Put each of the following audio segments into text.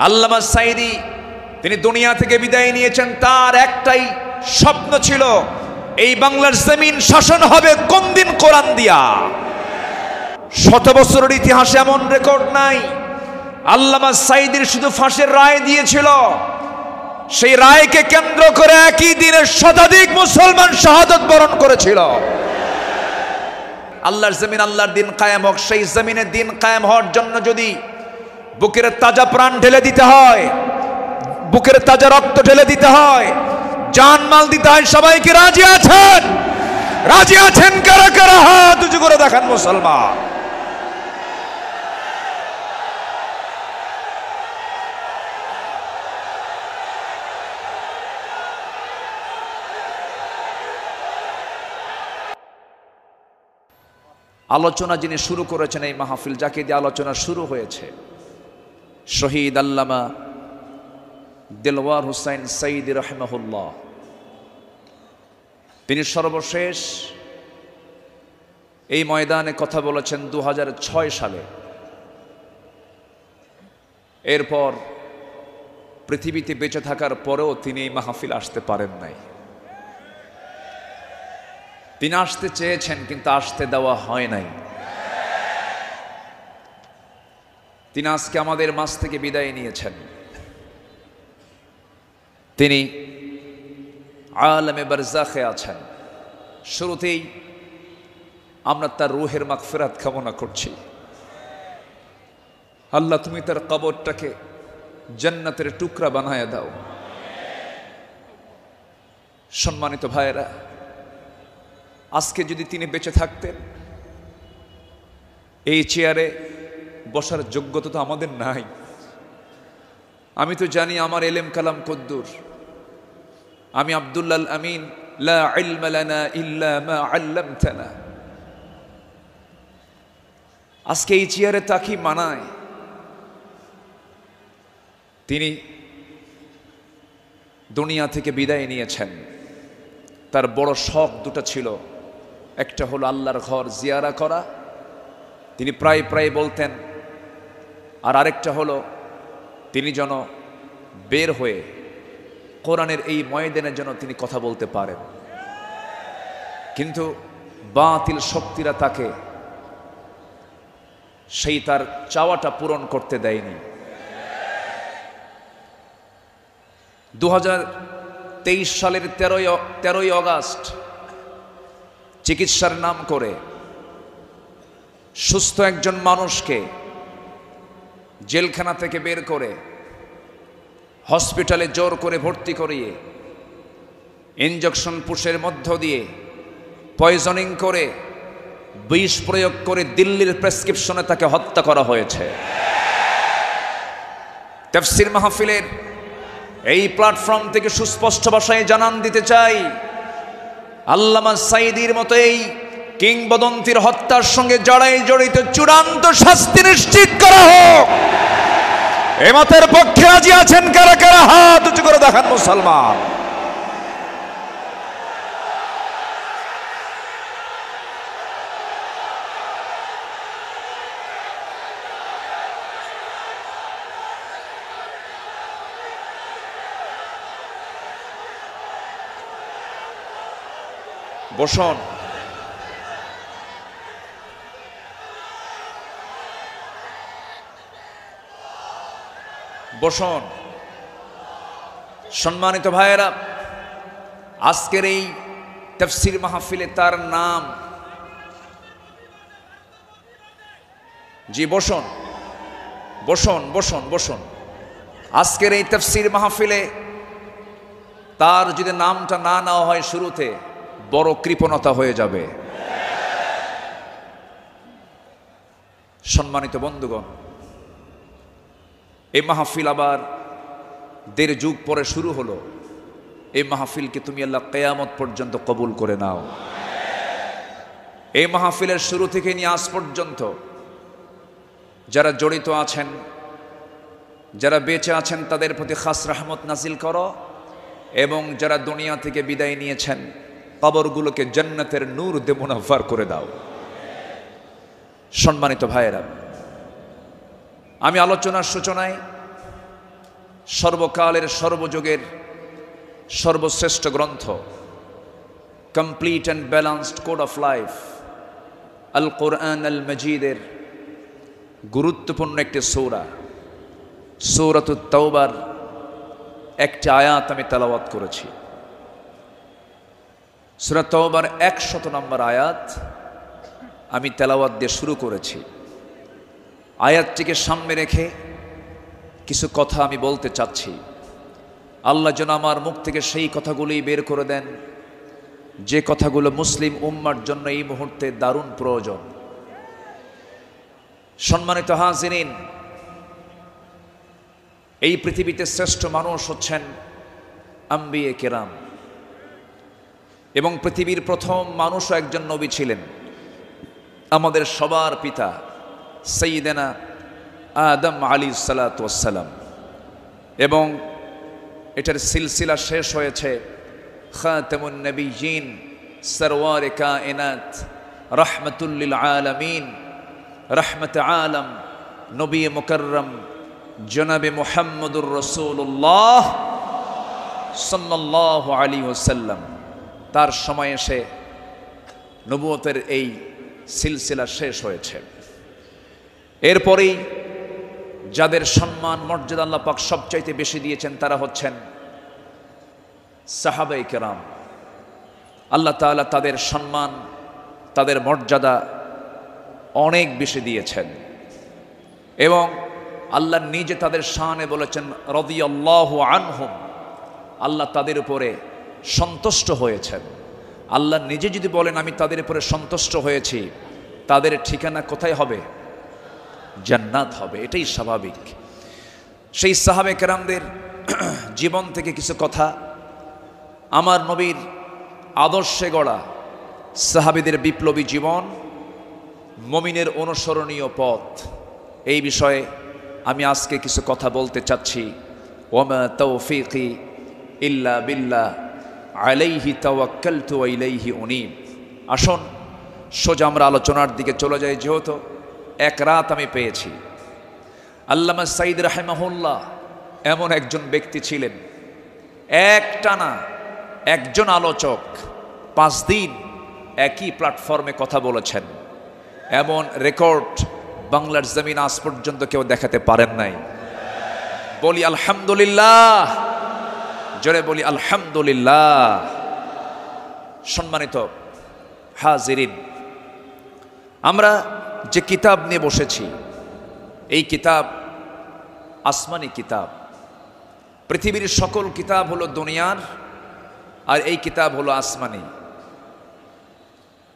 আল্লামা সাঈদী তিনি দুনিয়া থেকে বিদায় নিয়েছেন, তার একটাই স্বপ্ন ছিল, এই বাংলার জমিন শাসন হবে কোন দিন? কোরআন দিয়া। 100 বছরের ইতিহাসে এমন রেকর্ড নাই। আল্লামা সাঈদীর শুধু ফাঁসির রায় দিয়েছিল, সেই রায়কে কেন্দ্র করে একই দিনে শতাধিক মুসলমান শাহাদত বরণ করেছিল। আল্লাহর জমিন, আল্লাহর দিন কায়েম হোক। সেই জমিনের দিন কায়েম হওয়ার জন্য যদি বুকের তাজা প্রাণ ঢেলে দিতে হয়, বুকের তাজা রক্ত ঢেলে দিতে হয়, জানমাল দিতে হয়, সবাইকে রাজি আছেন? রাজি আছেন কারা কারা? হাত উঁচু করে দেখান মুসলমান। আলোচনা যিনি শুরু করেছেন এই মাহফিল, যাকে দিয়ে আলোচনা শুরু হয়েছে, শহীদ আল্লামা দেলওয়ার হুসাইন সাঈদী রাহিমাহুল্লাহ। তিনি সর্বশেষ এই ময়দানে কথা বলেছেন 2006 সালে। এরপর পৃথিবীতে বেঁচে থাকার পরেও তিনি এই মাহফিল আসতে পারেন নাই। তিনি আসতে চেয়েছেন কিন্তু আসতে দেওয়া হয় নাই। তিনি আজকে আমাদের মাঝ থেকে বিদায় নিয়েছেন। তিনি আলমে বারজাখে আছেন। শুরুতেই আমরা তার রুহের মাগফিরাত কামনা করছি। আল্লাহ তুমি তার কবরটাকে জান্নাতের টুকরা বানায় দাও। সম্মানিত ভাইয়েরা, আজকে যদি তিনি বেঁচে থাকতেন, এই চেয়ারে বসার যোগ্যতা তো আমাদের নাই। আমি তো জানি আমার এলেম কালাম কদ্দুর। আমি আব্দুল্লাহ আমিন, লা ইলমা লানা ইল্লা মা আল্লামতানা। আজকে এই চেয়ারে তাকি মানায়। তিনি দুনিয়া থেকে বিদায় নিয়েছেন। তার বড় শখ দুটো ছিল, একটা হলো আল্লাহর ঘর জিয়ারা করা, তিনি প্রায় প্রায় বলতেন, আর আরেকটা হলো তিনি যেন বের হয়ে কোরআনের এই ময়দানের জন্য তিনি কথা বলতে পারেন। কিন্তু বাতিল শক্তিরা তাকে সেই তার চাওয়াটা পূরণ করতে দেয়নি। 2023 সালের 13ই আগস্ট চিকিৎসার নাম করে সুস্থ একজন মানুষকে জেলখানা থেকে বের করে হসপিটালে জোর করে ভর্তি করিয়ে ইনজেকশন পুশের মধ্য দিয়ে পয়জনিং করে বিষ প্রয়োগ করে দিল্লির প্রেসক্রিপশনে তাকে হত্যা করা হয়েছে। তাফসীর মাহফিলের এই প্ল্যাটফর্ম থেকে সুস্পষ্ট ভাষায় জানান দিতে চাই, আল্লামা সাঈদীর মতো এই কিংবদন্তির হত্যার সঙ্গে যারাই জড়িত চূড়ান্ত শাস্তি নিশ্চিত করা হোক। এ মতের পক্ষে রাজি আছেন কারা কারা? হাত উঁচু করে দেখান মুসলমান। বসুন। বসুন। সম্মানিত ভাইয়েরা, আজকের এই তাফসীর মাহফিলে তার নাম, জি বসুন বসুন বসুন বসুন। আজকের এই তাফসীর মাহফিলে তার যদি নামটা না নেওয়া হয় শুরুতে, বড় কৃপণতা হয়ে যাবে। সম্মানিত বন্ধুগণ, এই মাহফিল আবার 1.5 যুগ পরে শুরু হলো। এই মাহফিলকে তুমি আল্লাহ কিয়ামত পর্যন্ত কবুল করে নাও। এই মাহফিলের শুরু থেকে নিয়ে আজ পর্যন্ত যারা জড়িত আছেন, যারা বেঁচে আছেন, তাদের প্রতি খাস রহমত নাজিল করো, এবং যারা দুনিয়া থেকে বিদায় নিয়েছেন কবরগুলোকে জান্নাতের নূর দিয়ে মুনাফফার করে দাও। সম্মানিত ভাইয়েরা, আমি আলোচনার সূচনায় সর্বকালের সর্বযুগের সর্বশ্রেষ্ঠ গ্রন্থ, complete and balanced code of life, আল কোরআন আল মজিদের গুরুত্বপূর্ণ একটি সূরা, সূরাতুত তাওবার একটি আয়াত আমি তেলাওয়াত করেছি। সূরা তাওবার 100 নম্বর আয়াত আমি তেলাওয়াত দিয়ে শুরু করেছি। আয়াতটিকে সামনে রেখে কিছু কথা আমি বলতে চাচ্ছি। আল্লাহ যেন আমার মুখ থেকে সেই কথাগুলোই বের করে দেন যে কথাগুলো মুসলিম উম্মার জন্য এই মুহূর্তে দারুণ প্রয়োজন। সম্মানিত হাজিরিন, এই পৃথিবীতে শ্রেষ্ঠ মানুষ হচ্ছেন আম্বিয়ে কেরাম, এবং পৃথিবীর প্রথম মানুষও একজন নবী ছিলেন, আমাদের সবার পিতা সাইয়্যিদানা আদম আলাইহিস সালাতু ওয়াস সালাম। এবং এটার সিলসিলা শেষ হয়েছে খাতামুন নবিয়্যিন, সরওয়ারে কায়নাত, রাহমাতুল লিল আলামিন, রহমতে আলম, নবী মুকররম জনাবে মুহাম্মদুর রাসূলুল্লাহ সাল্লাল্লাহু আলাইহি ওয়াসাল্লাম। তার সময় এসে নবুয়তের এই সিলসিলা শেষ হয়েছে। এরপরেই যাদের সম্মান মর্যাদা আল্লাহ পাক সবচাইতে বেশি দিয়েছেন তারা হচ্ছেন সাহাবায়ে কেরাম। আল্লাহ তাআলা তাদের সম্মান, তাদের মর্যাদা অনেক বেশি দিয়েছেন, এবং আল্লাহ নিজে তাদের শানে বলেছেন রাদিয়াল্লাহু আনহুম, আল্লাহ তাদের উপরে সন্তুষ্ট হয়েছেন। আল্লাহ নিজে যদি বলেন আমি তাদের উপরে সন্তুষ্ট হয়েছি, তাদের ঠিকানা কোথায় হবে? জান্নাত হবে, এটাই স্বাভাবিক। সেই সাহাবায়ে কেরামদের জীবন থেকে কিছু কথা, আমার নবীর আদর্শে গড়া সাহাবীদের বিপ্লবী জীবন, মুমিনের অনুসরণীয় পথ, এই বিষয়ে আমি আজকে কিছু কথা বলতে চাচ্ছি। ওয়ামা তাওফীকি ইল্লা বিল্লাহ আলাইহি তাওয়াক্কালতু ওয়া ইলাইহি উনীব। আসুন সোজা আমরা আলোচনার দিকে চলে যাই। যেহেতু এক রাত আমি পেয়েছি, আল্লামা সাঈদ রাহিমাহুল্লাহ এমন একজন ব্যক্তি ছিলেন, একটানা একজন আলোচক 5 দিন একই প্ল্যাটফর্মে কথা বলেছেন। এমন রেকর্ড বাংলার জমিন আজ পর্যন্ত কেউ দেখাতে পারেন নাই। বলি আলহামদুলিল্লাহ, জোরে বলি আলহামদুলিল্লাহ। সম্মানিত হাজিরিন, আমরা যে কিতাব নিয়ে বসেছি, এই কিতাব আসমানি কিতাব। পৃথিবীর সকল কিতাব হলো দুনিয়ার, আর এই কিতাব হলো আসমানি,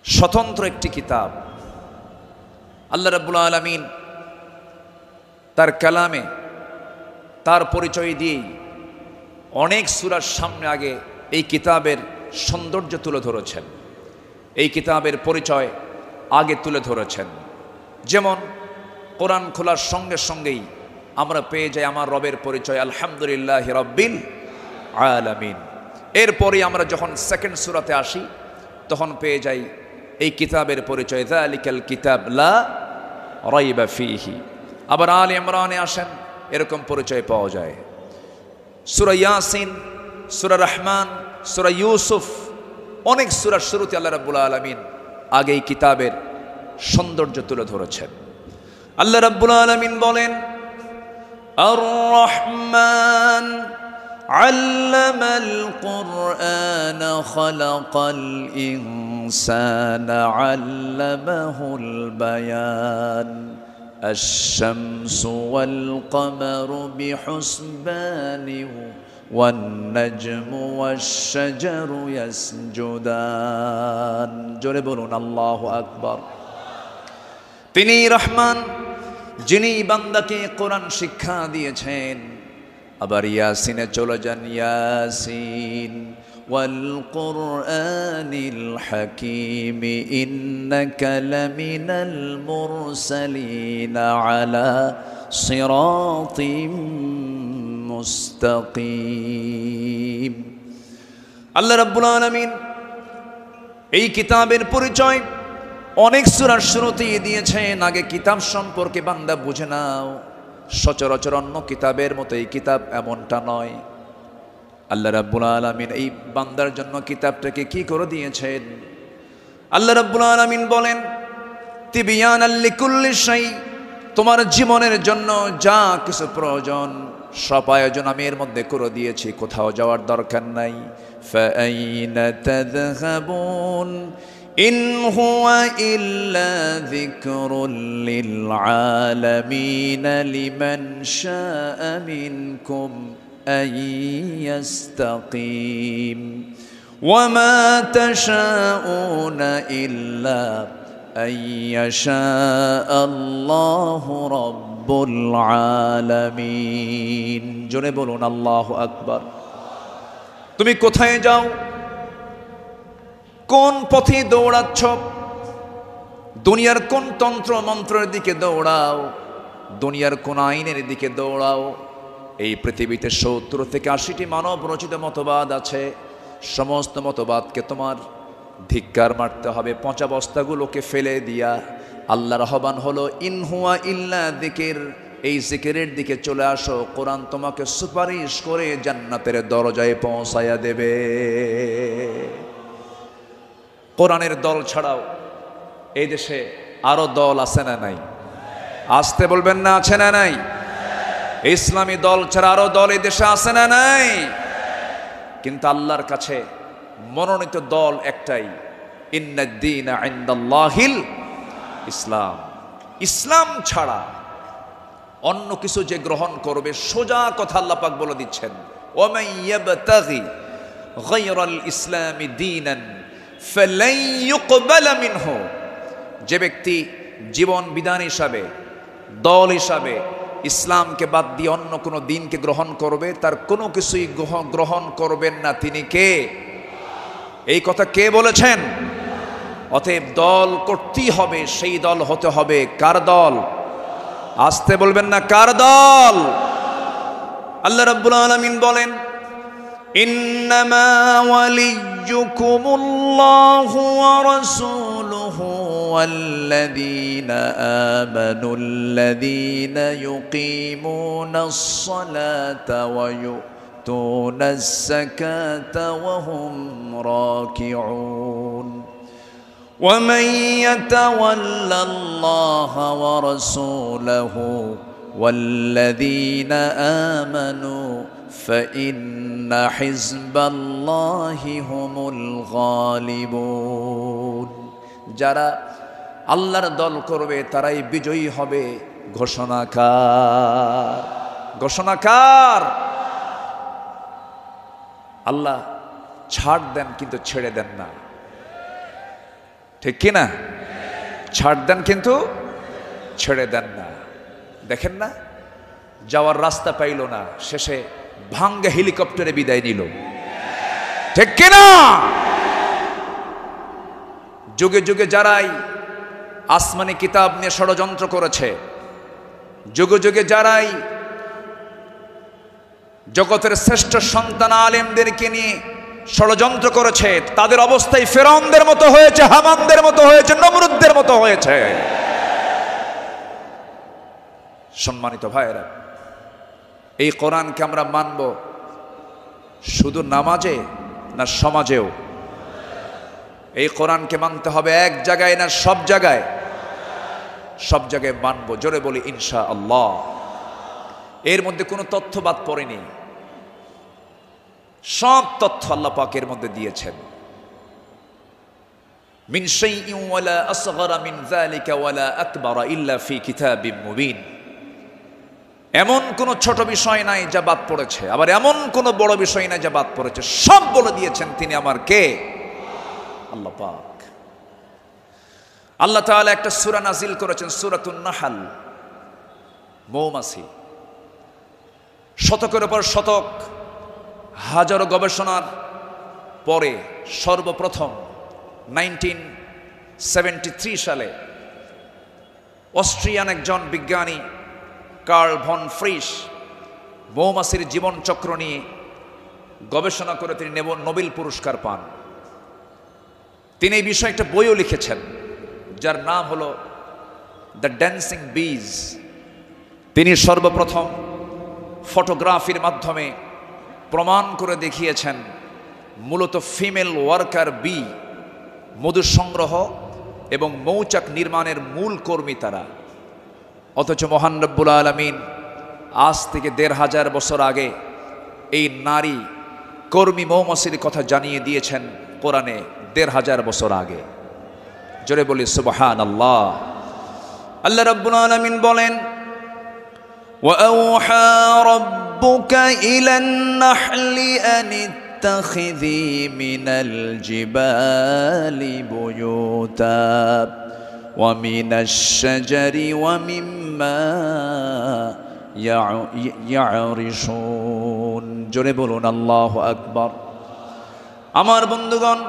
স্বতন্ত্র একটি কিতাব। আল্লাহ রাব্বুল আলামিন তার কালামে তার পরিচয় দিয়েই অনেক সূরার সামনে আগে এই কিতাবের সৌন্দর্য তুলে ধরেছেন, এই কিতাবের পরিচয় আগে তুলে ধরেছেন। যেমন কোরআন খোলার সঙ্গে সঙ্গেই আমরা পেয়ে যাই আমার রবের পরিচয় আলহামদুলিল্লাহি রাব্বিল আলামিন। এরপরে আমরা যখন সেকেন্ড সূরাতে আসি তখন পেয়ে যাই এই কিতাবের পরিচয় যালিকাল কিতাব লা রাইবা ফীহি। আবার আলে ইমরানে আসেন, এরকম পরিচয় পাওয়া যায়। সূরা ইয়াসিন, সূরা রহমান, সূরা ইউসুফ, অনেক সূরার শুরুতে আল্লাহ রাব্বুল আলামিন আগে এই কিতাবের সৌন্দর্য তুলে ধরেছেন। আল্লাহ রাব্বুল আলামিন বলেন আর রহমান আল্লামাল কুরআন খালাকাল ইনসানা আল্লামাহুল বায়ান আশ-শামসু ওয়াল কমারু বিহুসবানি ওয়ান নাজমু ওয়াশ-শাজারু ইয়াসজুদান। জোরে বলুন আল্লাহু আকবার। তিনি রহমান, যিনি বান্দাকে কোরআন শিক্ষা দিয়েছেন। আবার ইয়াসিনে চলে যান, ইয়াসিন ওয়াল কুরআনিল হাকীম ইন্নাকা লামিনাল মুরসালিন আলা সিরাতিম মুস্তাকিম। আল্লাহ রাব্বুল আলামিন এই কিতাবের পরিচয় অনেক সূরার শুরুতেই দিয়েছেন। আগে কিতাব সম্পর্কে বান্দা বুঝে নাও, সচরাচর অন্য কিতাবের মতো এই কিতাব এমনটা নয়। আল্লাহ রাব্বুল আলামিন এই বান্দার জন্য কিতাবটাকে কি করে দিয়েছেন? আল্লাহ রাব্বুল আলামিন বলেন, তিবিয়ানাল লিকুল্লি শাই, তোমার জীবনের জন্য যা কিছু প্রয়োজন সব আয়োজন আমি এর মধ্যে করে দিয়েছি, কোথাও যাওয়ার দরকার নাই। ফাআইনা তাযহাবুন ইন হুয়া ইল্লা যিকরুল লিল আলামিন লিমান শাআ মিনকুম আন ইয়াস্তাকিম ওয়া মা তাশাউনা ইল্লা আন ইয়াশা আল্লাহু রাব্বুল আলামিন। জোরে বলুন আল্লাহু আকবার। তুমি কোথায় যাও, কোন পথে দৌড়াচ্ছ, দুনিয়ার কোন তন্ত্র মন্ত্রের দিকে দৌড়াও, দুনিয়ার কোন আইনের দিকে দৌড়াও, এই পৃথিবীতে ৭০ থেকে ৮০টি মানব রচিত মতবাদ আছে। সমস্ত মতবাদকে তোমার ধিক্কার মারতে হবে, পচা বস্তাগুলোকে ফেলে দিয়া আল্লাহর আহ্বান হলো ইন হুয়া ইল্লা যিকির, এই জিকিরের দিকে চলে আসো। কোরআন তোমাকে সুপারিশ করে জান্নাতের দরজায় পৌঁছায়া দেবে। কোরআনের দল ছাড়াও এই দেশে আরো দল আছে না নাই? আসতে বলবেন না, আছে না নাই? ইসলামী দল ছাড়া আরো দল এই দেশে আছে না নাই? কিন্তু আল্লাহর কাছে মনোনীত দল একটাই, ইন্নাদ-দীনা ইনদাল্লাহিল ইসলাম। ইসলাম ছাড়া অন্য কিছু যে গ্রহণ করবে, সোজা কথা আল্লাহ পাক বলে দিচ্ছেন, ওয়ামান ইয়াবতাগি গায়রাল ইসলামি দীনান ফালান ইউকবালা মিনহু, যে ব্যক্তি জীবন বিধান হিসাবে, দল হিসাবে ইসলামকে বাদ দিয়ে অন্য কোনো দিনকে গ্রহণ করবে, তার কোনো কিছুই গ্রহণ করবেন না তিনি কে? এই কথা কে বলেছেন? অতএব দল করতেই হবে, সেই দল হতে হবে কার দল? আসতে বলবেন না, কার দল? আল্লাহ রাব্বুল আলামিন বলেন, ইন্নামা ওয়ালিয়্যুকুমুল্লাহু ওয়া রাসূলুহু ওয়াল্লাযীনা আমানুল্লাযীনা ইউকিমুনাস সালাতা ওয়া ইউতুনাস যাকাতা ওয়া হুম রাকিউন ومن يتول الله ورسوله والذين آمنوا فإن حزب الله هم الغالبون। যারা আল্লাহর দল করবে তারাই বিজয়ী হবে। ঘোষণাকার, ঘোষণাকার আল্লাহ। ছাড় দেন কিন্তু ছেড়ে দেন না, ঠিক কিনা? ছাড় দেন কিন্তু ছেড়ে দেন না। দেখেন না, যাওয়ার রাস্তা পাইল না, শেষে ভাঙ্গা হেলিকপ্টারে বিদায় নিল, ঠিক কিনা? যুগে যুগে যারাই আসমানি কিতাব নিয়ে ষড়যন্ত্র করেছে, যুগে যুগে যারাই জগতের শ্রেষ্ঠ সন্তান আলেমদেরকে নিয়ে ষড়যন্ত্র করেছে, তাদের অবস্থায় ফেরাউনদের মতো হয়েছে, হামানদের মতো হয়েছে, নমরুদদের মতো হয়েছে। সম্মানিত ভাইয়েরা, এই কোরআনকে আমরা মানব শুধু নামাজে না সমাজেও? এই কোরআনকে মানতে হবে এক জায়গায় না সব জায়গায়? সব জায়গায় মানব। জোরে বলি ইনশাআল্লাহ। এর মধ্যে কোনো তথ্য বাদ পড়েনি, সব তথ্য আল্লাহ পাকের মধ্যে দিয়েছেন। মিন শাইইন ওয়ালা আসগরা মিন যালিকা ওয়ালা আকবারা ইল্লা ফি কিতাবিম মুবিন। এমন কোন ছোট বিষয় নাই যা বাদ পড়েছে, আবার এমন কোন বড় বিষয় নাই যা বাদ পড়েছে। সব বলে দিয়েছেন তিনি আমার কে? আল্লাহ পাক। আল্লাহ তাআলা একটা সূরা নাজিল করেছেন, সূরাতুন নাহল, মৌমাছি। শতকের উপর শতক, হাজারো গবেষণার পরে সর্বপ্রথম 1973 সালে অস্ট্রিয়ান একজন বিজ্ঞানী কার্ল ভন ফ্রিশ মৌমাছির জীবনচক্র নিয়ে গবেষণা করে তিনি নোবেল পুরস্কার পান। তিনি এই বিষয়ে একটা বইও লিখেছেন, যার নাম হলো দ্য ড্যান্সিং বিজ, তিনি সর্বপ্রথম ফটোগ্রাফির মাধ্যমে প্রমাণ করে দেখিয়েছেন মূলত ফিমেল ওয়ার্কার বি, মধু সংগ্রহ এবং মৌচাক নির্মাণের মূল কর্মী তারা। অথচ মহান রব্বুল আলামিন আজ থেকে ১৫০০ বছর আগে এই নারী কর্মী মৌমাছির কথা জানিয়ে দিয়েছেন কোরআনে ১৫০০ বছর আগে। জোরে বলি সুবহানাল্লাহ। আল্লাহ রাব্বুল আলামিন বলেন, وَأَوْحَى رَبُّكَ إِلَى النَّحْلِ أَنِ اتَّخِذِي مِنَ الْجِبَالِ بُيُوتًا وَمِنَ الشَّجَرِ وَمِمَّا يَعْرِشُونَ। জোরে বলুন আল্লাহু আকবার। আমার বন্ধুগণ,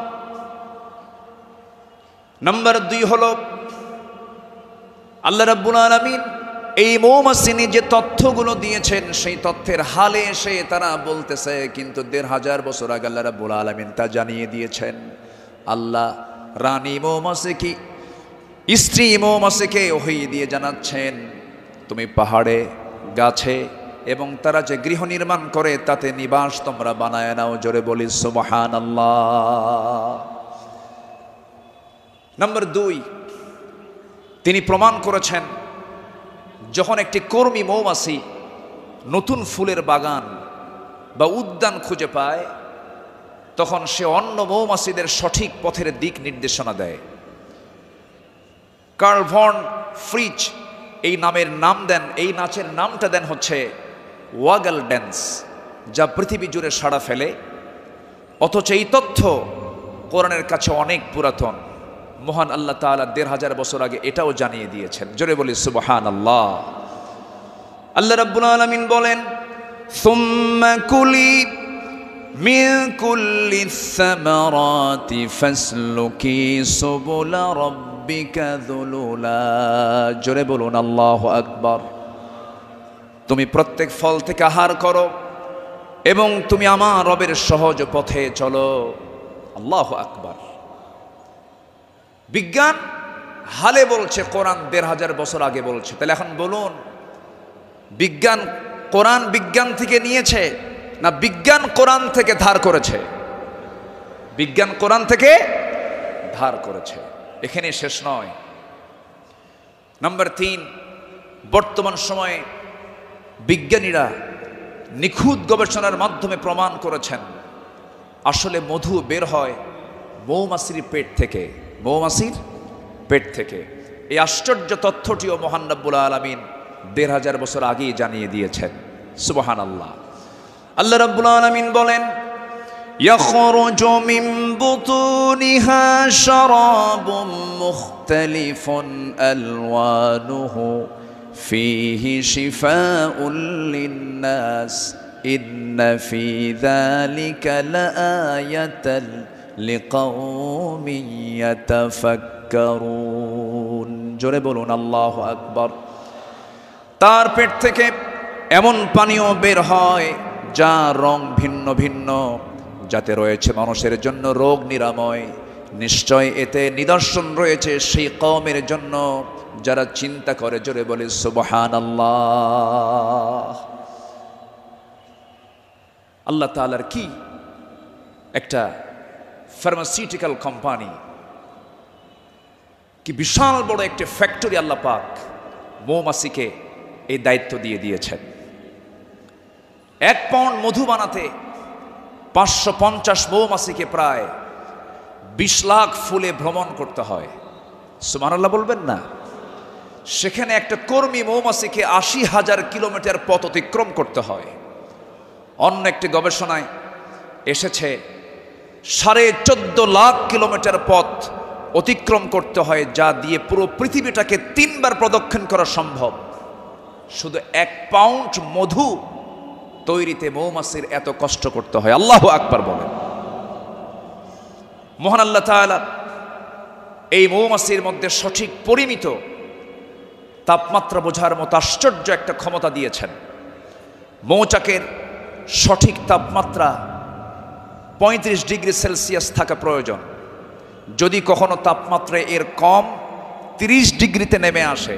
নাম্বার 2 হলো আল্লাহ রাব্বুল আলামিন এই মৌমাছি যে তথ্যগুলো দিয়েছেন সেই তথ্যের হালে এসে তারা বলতেছে, কিন্তু ১৫০০ বছর আগে আল্লাহ রাব্বুল আলামিন তা জানিয়ে দিয়েছেন। আল্লাহ রানী মৌমাছিকে, স্ত্রী মৌমাছিকে ওহী দিয়ে জানাচ্ছেন, তুমি পাহাড়ে, গাছে এবং তারা যে গৃহ নির্মাণ করে তাতে নিবাস তোমরা বানায় নাও। জোরে বলি সুবহানাল্লাহ। নাম্বার 2, তিনি প্রমাণ করেছেন যখন একটি কর্মী মৌমাছি নতুন ফুলের বাগান বা উদ্যান খুঁজে পায় তখন সে অন্য মৌমাছিদের সঠিক পথের দিক নির্দেশনা দেয়। কার্ল ভন ফ্রিজ এই নাচের নামটা দেন হচ্ছে ওয়াগল ড্যান্স, যা পৃথিবী জুড়ে সাড়া ফেলে। অথচ এই তথ্য কোরআনের কাছে অনেক পুরাতন। মহান আল্লাহ তাআলা ১৫০০ বছর আগে এটাও জানিয়ে দিয়েছেন। জোরে বলি সুবহানাল্লাহ। আল্লাহ রাব্বুল আলামিন বলেন, সুম্মা কুলি মিন কুল্লিস সামারাতি ফাসলুকি সুবুলা রাব্বিকা যুলুলা। জোরে বলুন আল্লাহু আকবার। তুমি প্রত্যেক ফল থেকে আহার করো এবং তুমি আমার রবের সহজ পথে চলো। আল্লাহু আকবার। বিজ্ঞান হালে বলছে, কোরআন ১৫০০ বছর আগে বলছে। তাহলে এখন বলুন, বিজ্ঞান কোরআন বিজ্ঞান থেকে নিয়েছে না বিজ্ঞান কোরআন থেকে ধার করেছে? বিজ্ঞান কোরআন থেকে ধার করেছে। এখানে শেষ নয়। নাম্বার 3, বর্তমান সময়ে বিজ্ঞানীরা নিখুঁত গবেষণার মাধ্যমে প্রমাণ করেছেন আসলে মধু বের হয় মৌমাছির পেট থেকে। মৌমাছির পেট থেকে। এই আশ্চর্য তথ্যটিও মহান রব্বুল আলামিন ১৫০০ বছর আগেই জানিয়ে দিয়েছেন। সুবহানাল্লাহ। আল্লাহ রব্বুল আলামিন বলেন, ইয়াখরুজু মিন বুতুনিহা শারাবুম মুখতালিফুন আলওয়ানুহু ফীহি শিফাউল লিন্নাস ইন্না ফী যালিকা লাআয়াতাল লিকাওমিন ইয়াতাফাক্কারুন। জোরে বলুন আল্লাহু আকবার। তার পেট থেকে এমন পানীয় বের হয় যার রং ভিন্ন ভিন্ন, যাতে রয়েছে মানুষের জন্য রোগ নিরাময়। নিশ্চয় এতে নিদর্শন রয়েছে সেই কওমের জন্য যারা চিন্তা করে। জোরে বলে সুবহানাল্লাহ। আল্লাহ তাআলার কি একটা ফার্মাসিউটিক্যাল কোম্পানি, কি বিশাল বড় একটা ফ্যাক্টরি আল্লাহ পাক মৌমাছিকে এই দায়িত্ব দিয়ে দিয়েছেন। 1 পাউন্ড মধু বানাতে 550 মৌমাছিকে প্রায় 20 লাখ ফুলে ভ্রমণ করতে হয়। সুবহানাল্লাহ বলবেন না? সেখানে একটা কর্মী মৌমাছিকে 80,000 কিলোমিটার পথ অতিক্রম করতে হয়। অন্য একটি গবেষণায় এসেছে 14.5 লাখ কিলোমিটার পথ অতিক্রম করতে হয়, যা দিয়ে পুরো পৃথিবীটাকে 3 বার প্রদক্ষিণ করা সম্ভব। শুধু 1 পাউন্ড মধু তৈরিতে মৌমাছির এত কষ্ট করতে হয়। আল্লাহু আকবার বলেন। মহান আল্লাহ তাআলা এই মৌমাছির মধ্যে সঠিক পরিমিত তাপমাত্রা বোঝার মতো আশ্চর্য একটা ক্ষমতা দিয়েছেন। মৌচাকের সঠিক তাপমাত্রা 35 ডিগ্রি সেলসিয়াস থাকা প্রয়োজন। যদি কখনো তাপমাত্রা এর কম 30 ডিগ্রিতে নেমে আসে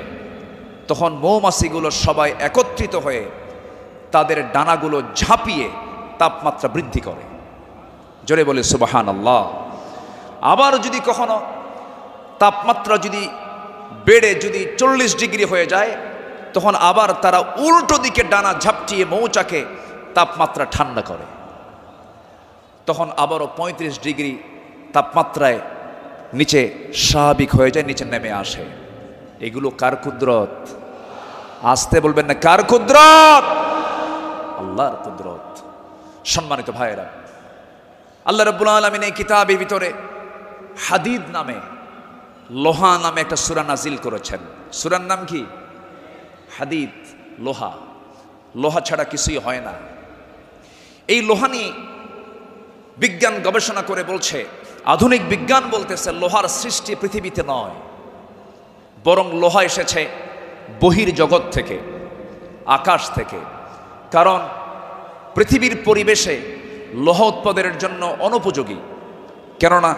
তখন মৌমাছিগুলো সবাই একত্রিত হয়ে তাদের ডানাগুলো ঝাঁপিয়ে তাপমাত্রা বৃদ্ধি করে। জোরে বলে সুবহানাল্লাহ। আবার যদি কখনো তাপমাত্রা যদি বেড়ে যদি 40 ডিগ্রি হয়ে যায়, তখন আবার তারা উল্টো দিকে ডানা ঝাপটিয়ে মৌচাকে তাপমাত্রা ঠান্ডা করে। তখন আবারও 35 ডিগ্রি তাপমাত্রায় নিচে স্বাভাবিক হয়ে যায়, নিচে নেমে আসে। এগুলো কার কুদরত? আসতে বলবেন না, কার কুদরত? আল্লাহর কুদরত। সম্মানিত ভাইয়েরা, আল্লাহ রাব্বুল আলামিন এই কিতাবের ভিতরে হাদিদ নামে, লোহা নামে একটা সূরা নাজিল করেছেন। সূরার নাম কি? হাদিদ, লোহা। লোহা ছাড়া কিছুই হয় না। এই লোহা নিয়ে বিজ্ঞান গবেষণা করে বলছে, আধুনিক বিজ্ঞান বলতেছে লোহার সৃষ্টি পৃথিবীতে নয়, বরং লোহা এসেছে বহির জগৎ থেকে, আকাশ থেকে। কারণ পৃথিবীর পরিবেশে লোহা উৎপাদনের জন্য অনুপযোগী। কেননা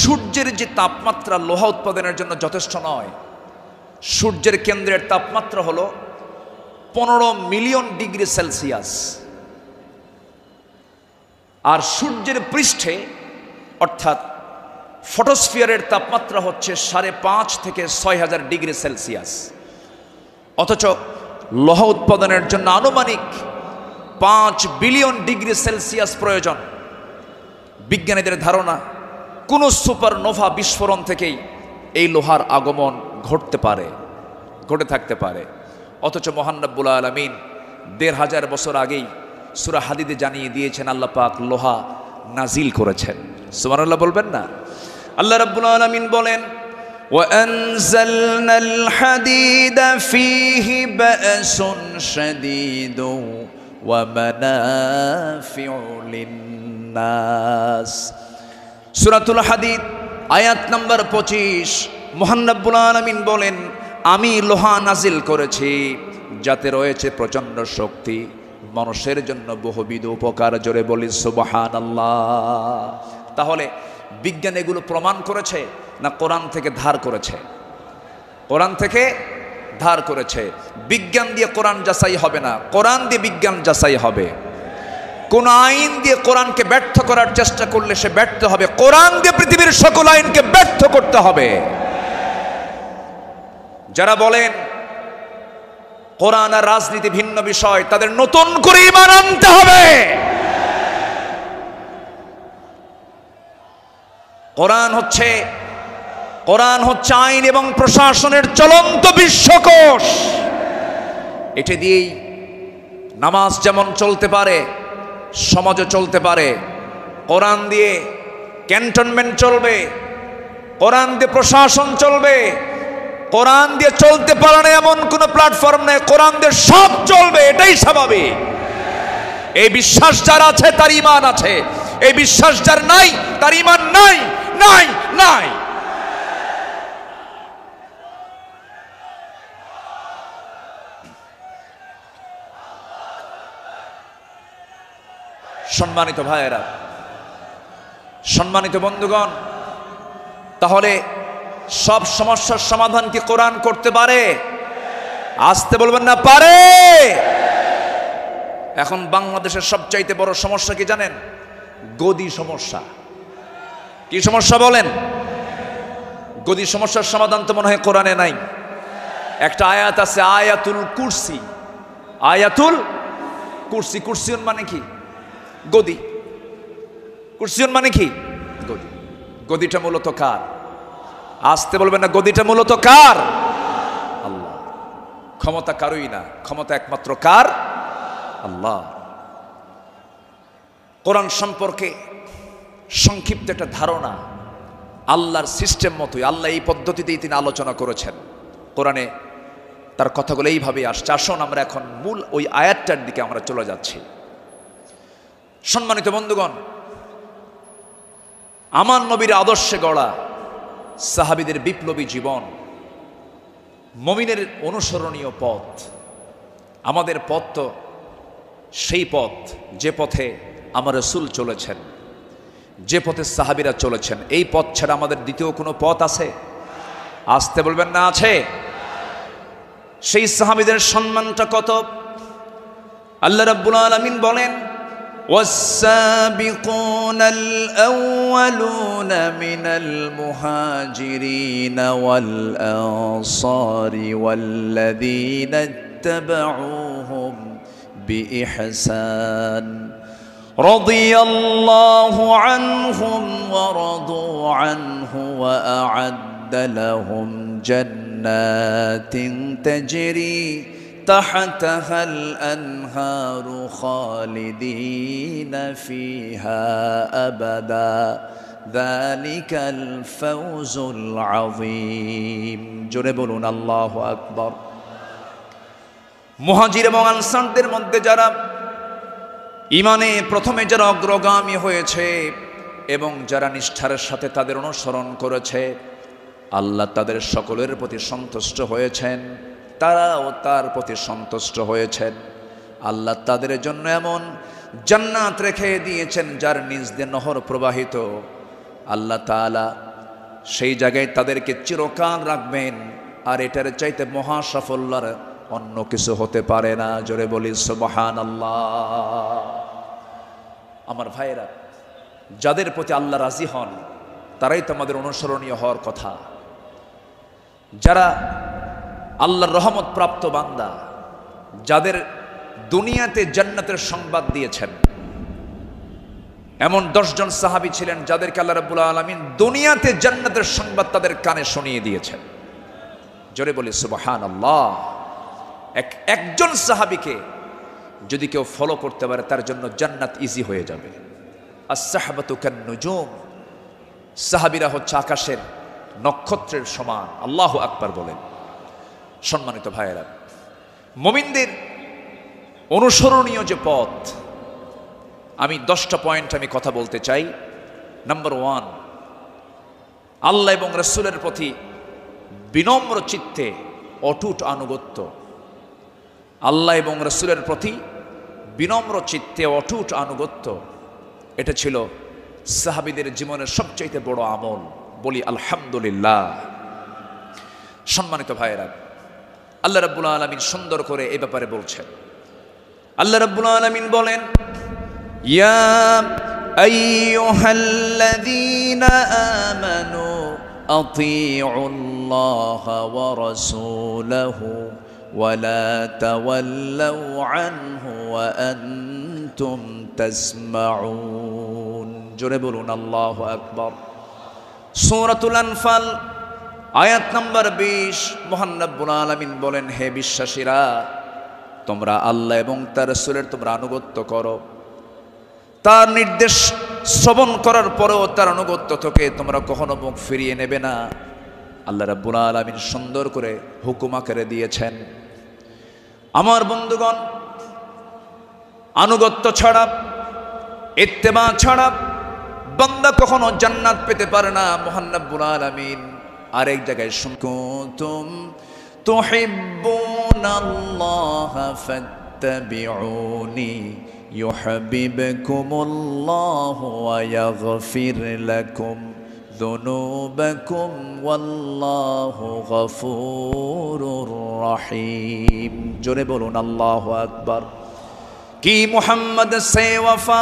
সূর্যের যে তাপমাত্রা লোহা উৎপাদনের জন্য যথেষ্ট নয়। সূর্যের কেন্দ্রের তাপমাত্রা হলো 15 মিলিয়ন ডিগ্রি সেলসিয়াস, আর সূর্যের পৃষ্ঠে অর্থাৎ ফটোস্ফিয়ারের তাপমাত্রা হচ্ছে 5.5 থেকে 6,000 ডিগ্রি সেলসিয়াস। অথচ লোহা উৎপাদনের জন্য আনুমানিক 5 বিলিয়ন ডিগ্রি সেলসিয়াস প্রয়োজন। বিজ্ঞানীদের ধারণা কোন সুপারনোভা বিস্ফোরণ থেকেই এই লোহার আগমন ঘটে থাকতে পারে। অথচ মহান রব্বুল আলামিন 1500 বছর আগেই সূরা হাদিদে জানিয়ে দিয়েছেন আল্লাহ পাক লোহা নাজিল করেছেন। সুবহানাল্লাহ বলবেন না? আল্লাহ রাব্বুল আলামিন বলেন, وَأَنزَلْنَا الْحَدِيدَ فِيهِ بَأْسٌ شَدِيدٌ وَمَنَافِعُ لِلنَّاسِ। সূরাতুল হাদিদ আয়াত নাম্বার 25। মহান রব্বুল আলামিন বলেন, আমি লোহা নাজিল করেছি যাতে রয়েছে প্রচণ্ড শক্তি, মানুষের জন্য বহুবিধ উপকার। জোরে বলি সুবহানাল্লাহ। তাহলে বিজ্ঞান এগুলো প্রমাণ করেছে না কোরআন থেকে ধার করেছে? কোরআন থেকে ধার করেছে। বিজ্ঞান দিয়ে কোরআন যাচাই হবে না, কোরআন দিয়ে বিজ্ঞান যাচাই হবে। কোন আইন দিয়ে কোরআনকে ব্যর্থ করার চেষ্টা করলে সে ব্যর্থ হবে। কোরআন দিয়ে পৃথিবীর সকল আইনকে ব্যর্থ করতে হবে। যারা বলেন কোরআন আর রাজনীতি ভিন্ন বিষয়, তাদের নতুন করে ঈমান আনতে হবে। কোরআন হচ্ছে আইন এবং প্রশাসনের চলন্ত বিশ্বকোষ। এটা দিয়েই নামাজ যেমন চলতে পারে, সমাজও চলতে পারে। কোরআন দিয়ে ক্যান্টনমেন্ট চলবে, কোরআন দিয়ে প্রশাসন চলবে। কোরআন দিয়ে চলতে পারে না এমন কোন প্ল্যাটফর্ম নেই, কোরআন দিয়ে সব চলবে, এটাই স্বাভাবিক। এই বিশ্বাস যার আছে তার ঈমান আছে, এই বিশ্বাস যার নাই তার ঈমান নাই, নাই, নাই। সম্মানিত ভাইয়েরা, সম্মানিত বন্ধুগণ, তাহলে সব সমস্যার সমাধান কি কোরআন করতে পারে? আসতে বলবেন না, পারে। এখন বাংলাদেশের সবচাইতে বড় সমস্যা কি জানেন? গদি সমস্যা। কি সমস্যা বলেন? গদি সমস্যার সমাধান তো মনে হয় কোরআনে নাই। একটা আয়াত আছে, আয়াতুল কুরসি। আয়াতুল কুরসি। কুরসিয়ন মানে কি? গদি। কুরসিয়ন মানে কি? গদি। গদিটা মূলত কার? আসতে বলবেন না, গদিটা মূলত কার? আল্লাহ। ক্ষমতা কারোই না, ক্ষমতা একমাত্র কার? আল্লাহ। কোরআন সম্পর্কে সংক্ষিপ্ত একটা ধারণা, আল্লাহর সিস্টেম মতোই, আল্লাহ এই পদ্ধতিতেই তিনি আলোচনা করেছেন। কোরআনে তার কথাগুলো এইভাবেই আসছে। আসুন আমরা এখন মূল ওই আয়াতটার দিকে আমরা চলে যাচ্ছি। সম্মানিত বন্ধুগণ, আমার নবীর আদর্শে গড়া সাহাবীদের বিপ্লবী জীবন, মুমিনের অনুসরণীয় পথ। আমাদের পথ তো সেই পথ যে পথে আমার রাসূল চলেছেন, যে পথে সাহাবীরা চলেছেন। এই পথ ছাড়া আমাদের দ্বিতীয় কোনো পথ আছে? আসতে বলবেন না, আছে? সেই সাহাবীদের সম্মানটা কত! আল্লাহ রাব্বুল আলামিন বলেন, والسابقون الأولون من المهاجرين والأنصار والذين اتبعوهم بإحسان رضي الله عنهم ورضوا عنه وأعد لهم جنات تجري تحتها الأنهار خالدين فيها أبدا ذلك الفوز العظيم জোরে বলুন আল্লাহু আকবার। মুহাজির এবং আনসারদের মধ্যে যারা ঈমানে প্রথমে যারা অগ্রগামী হয়েছে এবং যারা নিষ্ঠার সাথে তাদের অনুসরণ করেছে, আল্লাহ তাদের সকলের প্রতি সন্তুষ্ট হয়েছেন, তারাও তার প্রতি সন্তুষ্ট হয়েছেন। আল্লাহ তাদের জন্য এমন জান্নাত রেখে দিয়েছেন যার নিজ দিয়ে নহর প্রবাহিত। আল্লাহ তাআলা সেই জায়গায় তাদেরকে চিরকাল রাখবেন, আর এটার চাইতে মহা সাফল্যের অন্য কিছু হতে পারে না। জোরে বলি সুবহানাল্লাহ। আমার ভাইয়েরা, যাদের প্রতি আল্লাহ রাজি হন তারাই তো আমাদের অনুসরণীয় হওয়ার কথা। যারা আল্লাহর রহমত প্রাপ্ত বান্দা, যাদের দুনিয়াতে জান্নাতের সংবাদ দিয়েছেন, এমন 10 জন সাহাবী ছিলেন যাদেরকে আল্লাহ রাব্বুল আলামিন দুনিয়াতে জান্নাতের সংবাদ তাদের কানে শুনিয়ে দিয়েছেন। জোরে বলি সুবহানাল্লাহ। একজন সাহাবীকে যদি কেউ ফলো করতে পারে তার জন্য জান্নাত ইজি হয়ে যাবে। আস-সাহাবাতু কান-নুজুম, সাহাবীরা হচ্ছে আকাশের নক্ষত্রের সমান। আল্লাহু আকবার বলেন। সম্মানিত ভাইয়েরা, মুমিনদের অনুসরণীয় যে পথ, আমি 10টা পয়েন্ট আমি কথা বলতে চাই। নাম্বার 1, আল্লাহ এবং রাসূলের প্রতি বিনম্র চিত্তে অটুট আনুগত্য। আল্লাহ এবং রাসূলের প্রতি বিনম্র চিত্তে অটুট আনুগত্য, এটা ছিল সাহাবীদের জীবনের সবচেয়ে বড় আমল। বলি আলহামদুলিল্লাহ। সম্মানিত ভাইয়েরা, আল্লাহ রাব্বুল আলামিন সুন্দর করে এই ব্যাপারে বলছেন। আল্লাহ রাব্বুল আলামিন বলেন, ইয়া আইয়ুহাল্লাযীনা আমানু আতিউল্লাহা ওয়া রাসূলাহু ওয়া লা তাওয়াল্লাউ আনহু ওয়া আনতুম তাসমাউন। জোরে বলুন আল্লাহু আকবার। সূরাতুল আনফাল আয়াত নাম্বার 20, মহান রব্বুল আলামিন বলেন, হে বিশ্বাসীরা, তোমরা আল্লাহ এবং তার রাসূলের তোমরা আনুগত্য করো। তার নির্দেশ শ্রবণ করার পরেও তার আনুগত্য থেকে তোমরা কখনো মুখ ফিরিয়ে নেবে না। আল্লাহ রাব্বুল আলামিন সুন্দর করে হুকুম আকারে দিয়েছেন। আমার বন্ধুগণ, আনুগত্য ছাড়া, ইত্তেবা ছাড়া বান্দা কখনো জান্নাত পেতে পারে না। মহান রব্বুল আলামিন আরেক জায়গায় কুনতুম তুহিব্বুনাল্লাহা ফাত্তাবিউনি ইউহিব্বুকুমুল্লাহু ওয়া ইয়াগফির লাকুম যুনুবাকুম ওয়াল্লাহু গফুরুর রহিম। জোরে বলুন আল্লাহু আকবার। কি মুহাম্মদ সে ওয়াফা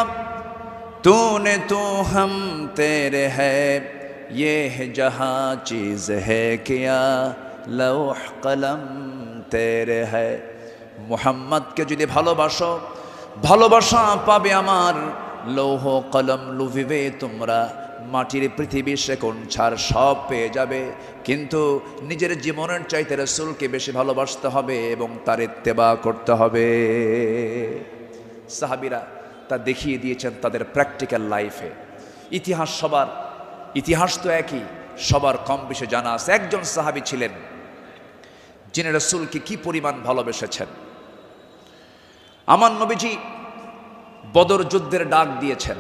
तूने तो हम तेरे है, ये है जहाँ चीज़ है क्या लौह कलम तेरे है। মুহাম্মদকে যদি ভালোবাসো, ভালোবাসা পাবে আমার। লৌহ কলম লুভিবে তোমরা, মাটির পৃথিবী সেকোন ছাড় সব পেয়ে যাবে, কিন্তু নিজের জীবনের চাইতে রাসূলকে বেশি ভালোবাসতে হবে এবং তার ইত্তেবা করতে হবে। সাহাবীরা তা দেখিয়ে দিয়েছেন তাদের প্র্যাকটিক্যাল লাইফে। ইতিহাস তো একই, সবার কম বেশি জানা আছে। একজন সাহাবী ছিলেন যিনি রাসূলকে কি পরিমাণ ভালোবেসেছেন। আমার নবীজি বদর যুদ্ধের ডাক দিয়েছেন।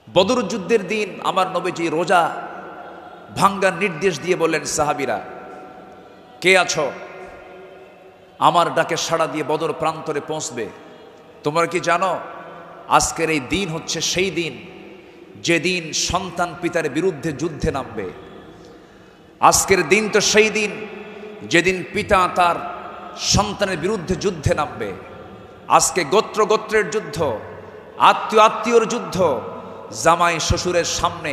বদর যুদ্ধের দিন আমার নবীজি রোজা ভাঙ্গার নির্দেশ দিয়ে বললেন, সাহাবীরা কে আছো, আমার ডাকে সাড়া দিয়ে বদর প্রান্তরে পৌঁছবে। তোমরা কি জানো আজকের এই দিন হচ্ছে সেই দিন যেদিন সন্তান পিতার বিরুদ্ধে যুদ্ধে নামবে। আজকের দিন তো সেই দিন যেদিন পিতা তার সন্তানের বিরুদ্ধে যুদ্ধে নামবে, আজকে গোত্র গোত্রের যুদ্ধ, আত্মীয় আত্মীয়র যুদ্ধ, জামাই শ্বশুরের সামনে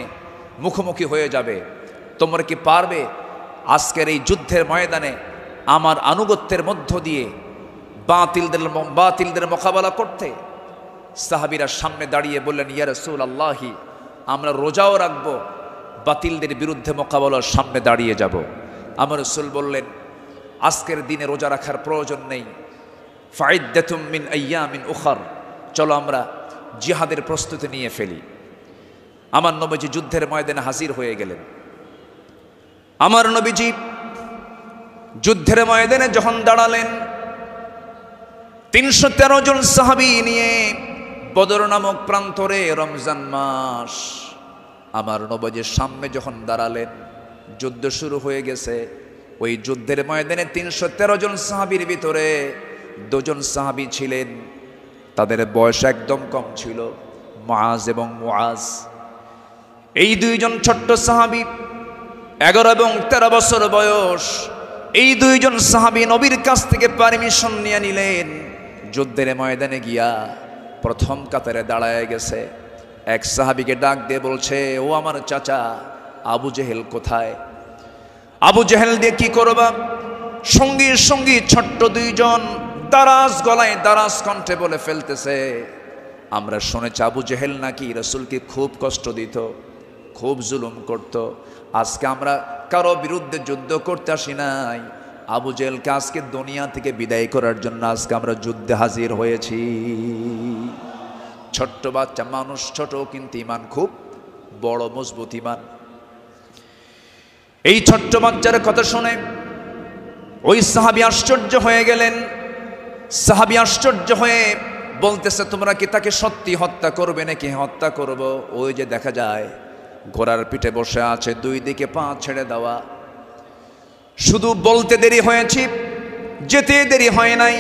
মুখোমুখি হয়ে যাবে। তোমরা কি পারবে আজকের এই যুদ্ধের ময়দানে আমার আনুগত্যের মধ্য দিয়ে বাতিলদের মোকাবেলা করতে? সাহাবীরা সামনে দাঁড়িয়ে বললেন, ইয়া রাসূলুল্লাহি, আমরা রোজাও রাখবো, বাতিলদের বিরুদ্ধে মোকাবেলার সামনে দাঁড়িয়ে যাব। আমার রাসূল বললেন, আজকের দিনে রোজা রাখার প্রয়োজন নেই, ফাইদ্দাতুম মিন আইয়ামিন উখার, চলো আমরা জিহাদের প্রস্তুতি নিয়ে ফেলি। আমার নবীজি যুদ্ধের ময়দানে হাজির হয়ে গেলেন। আমার নবীজি যুদ্ধের ময়দানে যখন দাঁড়ালেন, 313 জন সাহাবী নিয়ে বদর নামক প্রান্তরে, রমজান মাস, আমার নবীজির সামনে যখন দাঁড়ালেন, যুদ্ধ শুরু হয়ে গেছে। ওই যুদ্ধের ময়দানে 313 জন সাহাবীর ভিতরে 2 জন সাহাবী ছিলেন, তাদের বয়স একদম কম ছিল, মুআজ এবং মুআজ। এই 2 জন ছোট্ট সাহাবী, 11 এবং 13 বছর বয়স। এই 2 জন সাহাবী নবীর কাছ থেকে পারমিশন নিয়ে নিলেন, যুদ্ধের ময়দানে গিয়া প্রথম কাতারে দাঁড়ায় গেছে। এক সাহাবীকে ডাক দিয়ে বলছে, ও আমার চাচা, আবু জেহেল কোথায়? আবু জেহেল দিয়ে কি করবা? সঙ্গী সঙ্গী ছোট্ট 2 জন দারাজ গলায় দারাজ কণ্ঠে বলে ফেলতেছে, আমরা শুনেছি আবু জেহেল নাকি রাসূলকে খুব কষ্ট দিত, খুব জুলুম করত। আজকে আমরা কারো বিরুদ্ধে যুদ্ধ করতে আসি নাই, আবু জেহেলকে আজকে দুনিয়া থেকে বিদায় করার জন্য আজকে আমরা যুদ্ধে হাজির হয়েছি। ছোট্ট বাচ্চা মানুষ, ছোট কিন্তু ইমান খুব বড়, মজবুত ইমান। এই ছোট্ট বাচ্চার কথা শুনে ওই সাহাবী আশ্চর্য হয়ে গেলেন। সাহাবী আশ্চর্য হয়ে বলতেছে, তোমরা কি তাকে সত্যি হত্যা করবে নাকি? হত্যা করব। ওই যে দেখা যায় ঘোড়ার পিঠে বসে আছে, 2 দিকে পা ছেড়ে দেওয়া। শুধু বলতে দেরি হয়েছে, যেতে দেরি হয় নাই।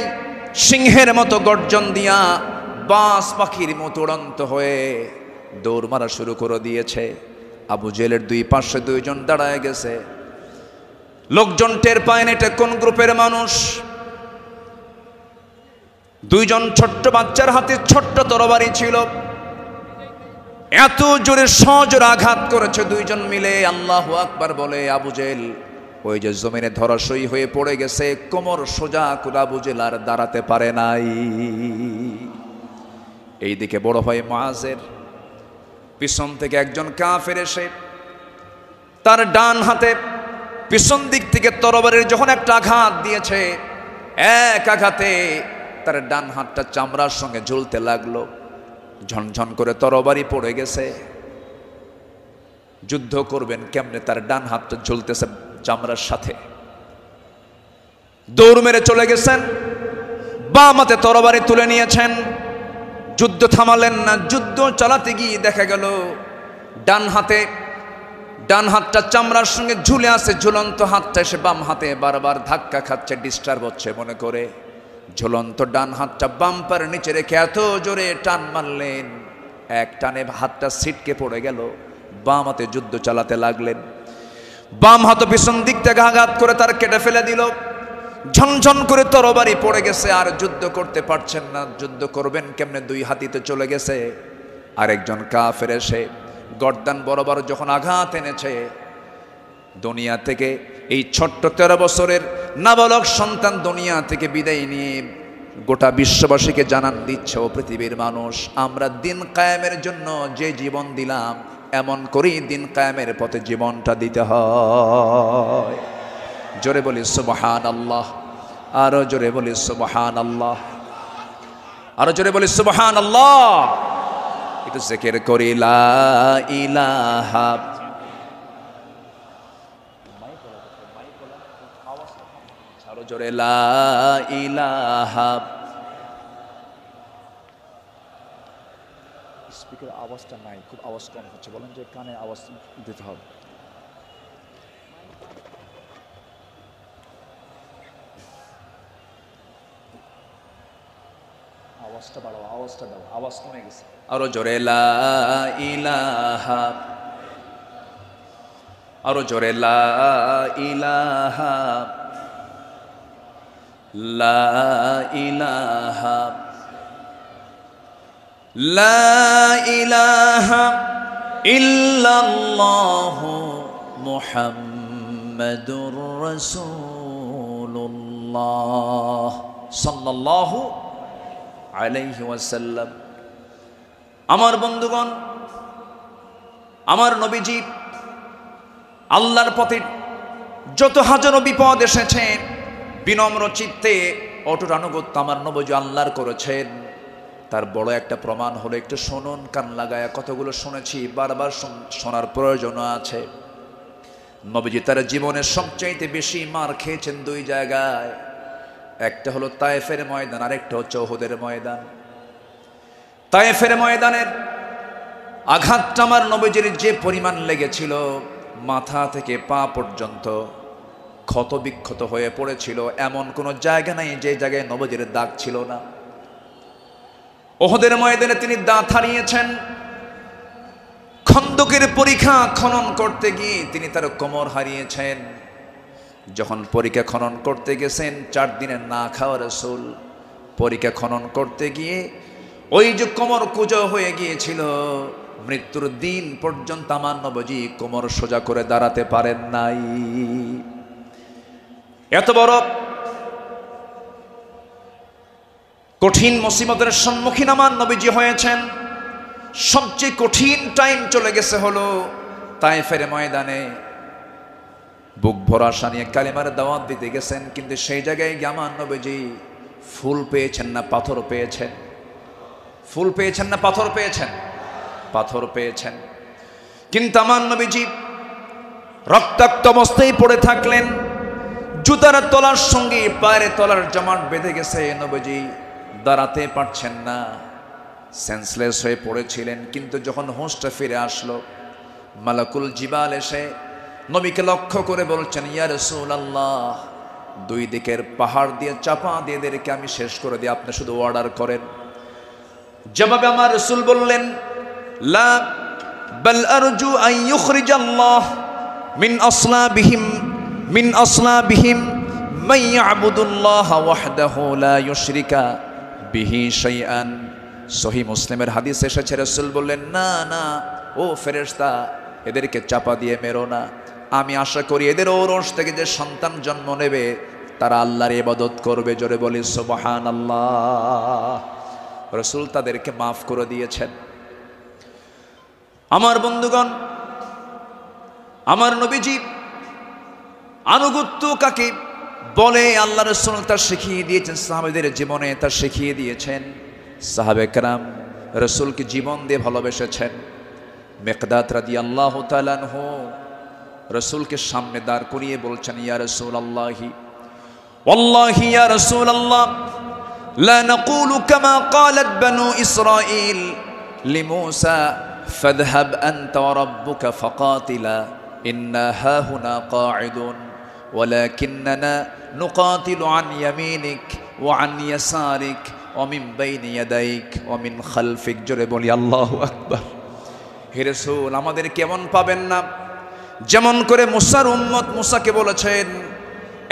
সিংহের মতো গর্জন দিয়া বাস পাখির মতো উড়ন্ত হয়ে দৌড় মারা শুরু করে দিয়েছে। আবু জেলের 2 পাশে 2 জন দাঁড়ায় গেছে। লোকজন টের পায় না এটা কোন গ্রুপের মানুষ। 2 জন ছোট্ট বাচ্চার হাতে ছোট্ট তরবারি ছিল, এত জোরে সজোরে আঘাত করেছে 2 জন মিলে। আল্লাহু আকবার বলে আবু জেল ওই যে জমিনে ধরাশয়ী হয়ে পড়ে গেছে, কোমর সোজা করে আবু জেল আর দাঁড়াতে পারে নাই। এইদিকে বড় ভাই মুআজের পিছন থেকে একজন কাফের এসে তার ডান হাতে পিছন দিক থেকে তরবারির যখন একটা আঘাত দিয়েছে, এক আঘাতে তার ডান হাতটা চামড়ার সঙ্গে ঝুলতে লাগলো, ঝনঝন করে তরবারি পড়ে গেছে। যুদ্ধ করবেন কেমনে? তার ডান হাতটা ঝুলতেছে চামড়ার সাথে। দৌড় মেরে চলে গেছেন, বাম হাতে তরবারি তুলে নিয়েছেন। যুদ্ধ থামালেন না। যুদ্ধ চালাতে গিয়ে দেখা গেল ডান হাতটা চামড়ার সঙ্গে ঝুলে আছে, ঝুলন্ত হাতটা এসে বাম হাতে বারবার ধাক্কা খাচ্ছে, ডিস্টার্ব হচ্ছে মনে করে ঝুলন্ত ডান হাতটা বাম্পার নিচে রেখে এত জোরে টান মারলেন, এক টানে হাতটা ছিটকে পড়ে গেল। বাম হাতে যুদ্ধ চালাতে লাগলেন। বাম হাত পিছন দিক থেকে আঘাত করে তার কেটে ফেলে দিল। ঝনঝন করে তরবারি পড়ে গেছে, আর যুদ্ধ করতে পারছেন না। যুদ্ধ করবেন কেমনে? 2 হাতিতে চলে গেছে। আরেকজন কাফের এসে গর্দান বরাবর যখন আঘাত এনেছে, দুনিয়া থেকে এই ছোট্ট 13 বছরের নাবালক সন্তান দুনিয়া থেকে বিদায় নিয়ে গোটা বিশ্ববাসীকে জানান দিচ্ছে, ও পৃথিবীর মানুষ, আমরা দিন কায়েমের জন্য যে জীবন দিলাম, এমন করেই দিন কায়েমের পথে জীবনটা দিতে হয়। জোরে বলি সুবহানাল্লাহ, আরো জোরে বলি সুবহানাল্লাহ, আরো জোরে বলি সুবহানাল্লাহ। একটু জিকির করি লা ইলাহা, আরো জোরে লা ইলাহা। স্পিকার আওয়াজটা নাই, খুব আওয়াজ কম হচ্ছে, বলেন যে কানে আওয়াজ দিতে হবে। আওয়াজটা বাড়াও, আওয়াজটা দাও, আওয়াজ কমে গেছে। আরো জোরে লা ইলাহা, আরো জোরে লা ইলাহা লা ইলাহা লা ইলাহা ইল্লাল্লাহু মুহাম্মাদুর রাসূলুল্লাহ সাল্লাল্লাহু আলাইহি ওয়াসাল্লাম। আমার বন্ধুগণ, আমার নবীজি আল্লাহর পথে যত হাজারো বিপদ এসেছে বিনম্র চিত্তে অটুট আনুগত্য আমার নবীজি আল্লাহর করেছেন। তার বড় একটা প্রমাণ হলো, একটু শুনুন, কান লাগায়া কতগুলো শুনেছি, বারবার শোনার প্রয়োজন আছে। নবীজি তার জীবনের সবচাইতে বেশি মার খেয়েছেন দুই জায়গায়, একটা হলো তায়েফের ময়দান, আরেকটা হচ্ছে উহুদের ময়দান। তায়েফের ময়দানের আঘাতটা আমার নবীজির যে পরিমাণ লেগেছিল, মাথা থেকে পা পর্যন্ত ক্ষত বিক্ষত হয়ে পড়েছিল, এমন কোনো জায়গা নাই যে জায়গায় নবীজির দাগ ছিল না। উহুদের ময়দানে তিনি দাঁত হারিয়েছেন। খন্দকের পরীক্ষা খনন করতে গিয়ে তিনি তার কোমর হারিয়েছেন। যখন পরীক্ষা খনন করতে গেছেন, 4 দিনের না খাওয়া রাসূল পরীক্ষা খনন করতে গিয়ে ওই যে কোমর কুঁজো হয়ে গিয়েছিল, মৃত্যুর দিন পর্যন্ত আমার নবীজি কোমর সোজা করে দাঁড়াতে পারেন নাই। এত বড় কঠিন মুসিবতের সম্মুখীন আমার নবীজি হয়েছেন। সবচেয়ে কঠিন টাইম চলে গেছে হলো তায়েফের ময়দানে। বুক ভরা আশা নিয়ে কালিমার দাওয়াত দিতে গেছেন, কিন্তু সেই জায়গায় গিয়ে আমার নবীজি ফুল পেয়েছেন না পাথর পেয়েছেন? ফুল পেয়েছেন না পাথর পেয়েছেন? পাথর পেয়েছেন। কিন্তু আমার নবীজি রক্তাক্ত অবস্থায় পড়ে থাকলেন। জুতার তলার সঙ্গে পায়ের তলার জমাট বেঁধে গেছে, নবীজি দাঁড়াতে পারছেন না, সেন্সলেস হয়ে পড়েছিলেন। কিন্তু যখন হোঁশটা ফিরে আসলো, মালাকুল জিবাল এসে নবীকে লক্ষ্য করে বলছেন, ইয়া রাসূলুল্লাহ, 2 দিকের পাহাড় দিয়ে চাপা দিয়ে এদেরকে আমি শেষ করে দিই, আপনি শুধু অর্ডার করেন। জবাবে আমার রাসূল বললেন, লা বাল আরজু আন ইউখরিজাল্লাহ মিন আসলাবিহিম মান ইয়াবুদুল্লাহ ওয়াহদাহু লা ইউশরিকা বিহি শাইআন। সহিহ মুসলিমের হাদিস এসেছে, রাসূল বললেন, না না ও ফেরেশতা, এদেরকে চাপা দিয়ে মেরো না। আমি আশা করি এদের ঔরস থেকে যে সন্তান জন্ম নেবে তারা আল্লাহর ইবাদত করবে। জোরে বলি সুবহানাল্লাহ। রাসূল তাদেরকে মাফ করে দিয়েছেন। আমার বন্ধুগণ, আমার নবীজি আনুগত্য কাকে বলে আল্লাহ রাসূল তা শিখিয়ে দিয়েছেন, সাহাবাদের জীবনে তা শিখিয়ে দিয়েছেন। সাহাবে কেরাম রাসূলকে জীবন দিয়ে ভালোবেসেছেন। মিকদাদ রাদিয়াল্লাহু তাআলা আনহু রাসূলকে সামনে দাঁড় করিয়ে বলছেন, ইয়া রাসূলুল্লাহি ওয়াল্লাহি ইয়া রাসূলুল্লাহ লা নাকুলু কামা ক্বালাত বানু ইসরাঈল লিমূসা ফাযহাব আনতা ওয়া রাব্বুকা ফাকাতিলা ইন্না হাহুনা কাঈদুন ওয়ালাকিন্নানা নুকাতিলু আন ইয়ামিনিক ওয়া আন ইয়াসারিক ওয়া মিন বাইনি ইয়াদাইক ওয়া মিন খালফিক। জোরে বলি আল্লাহু আকবার। হে রাসূল, আমাদের কেমন পাবেন না, যেমন করে মুসার উম্মত মুসাকে বলেছেন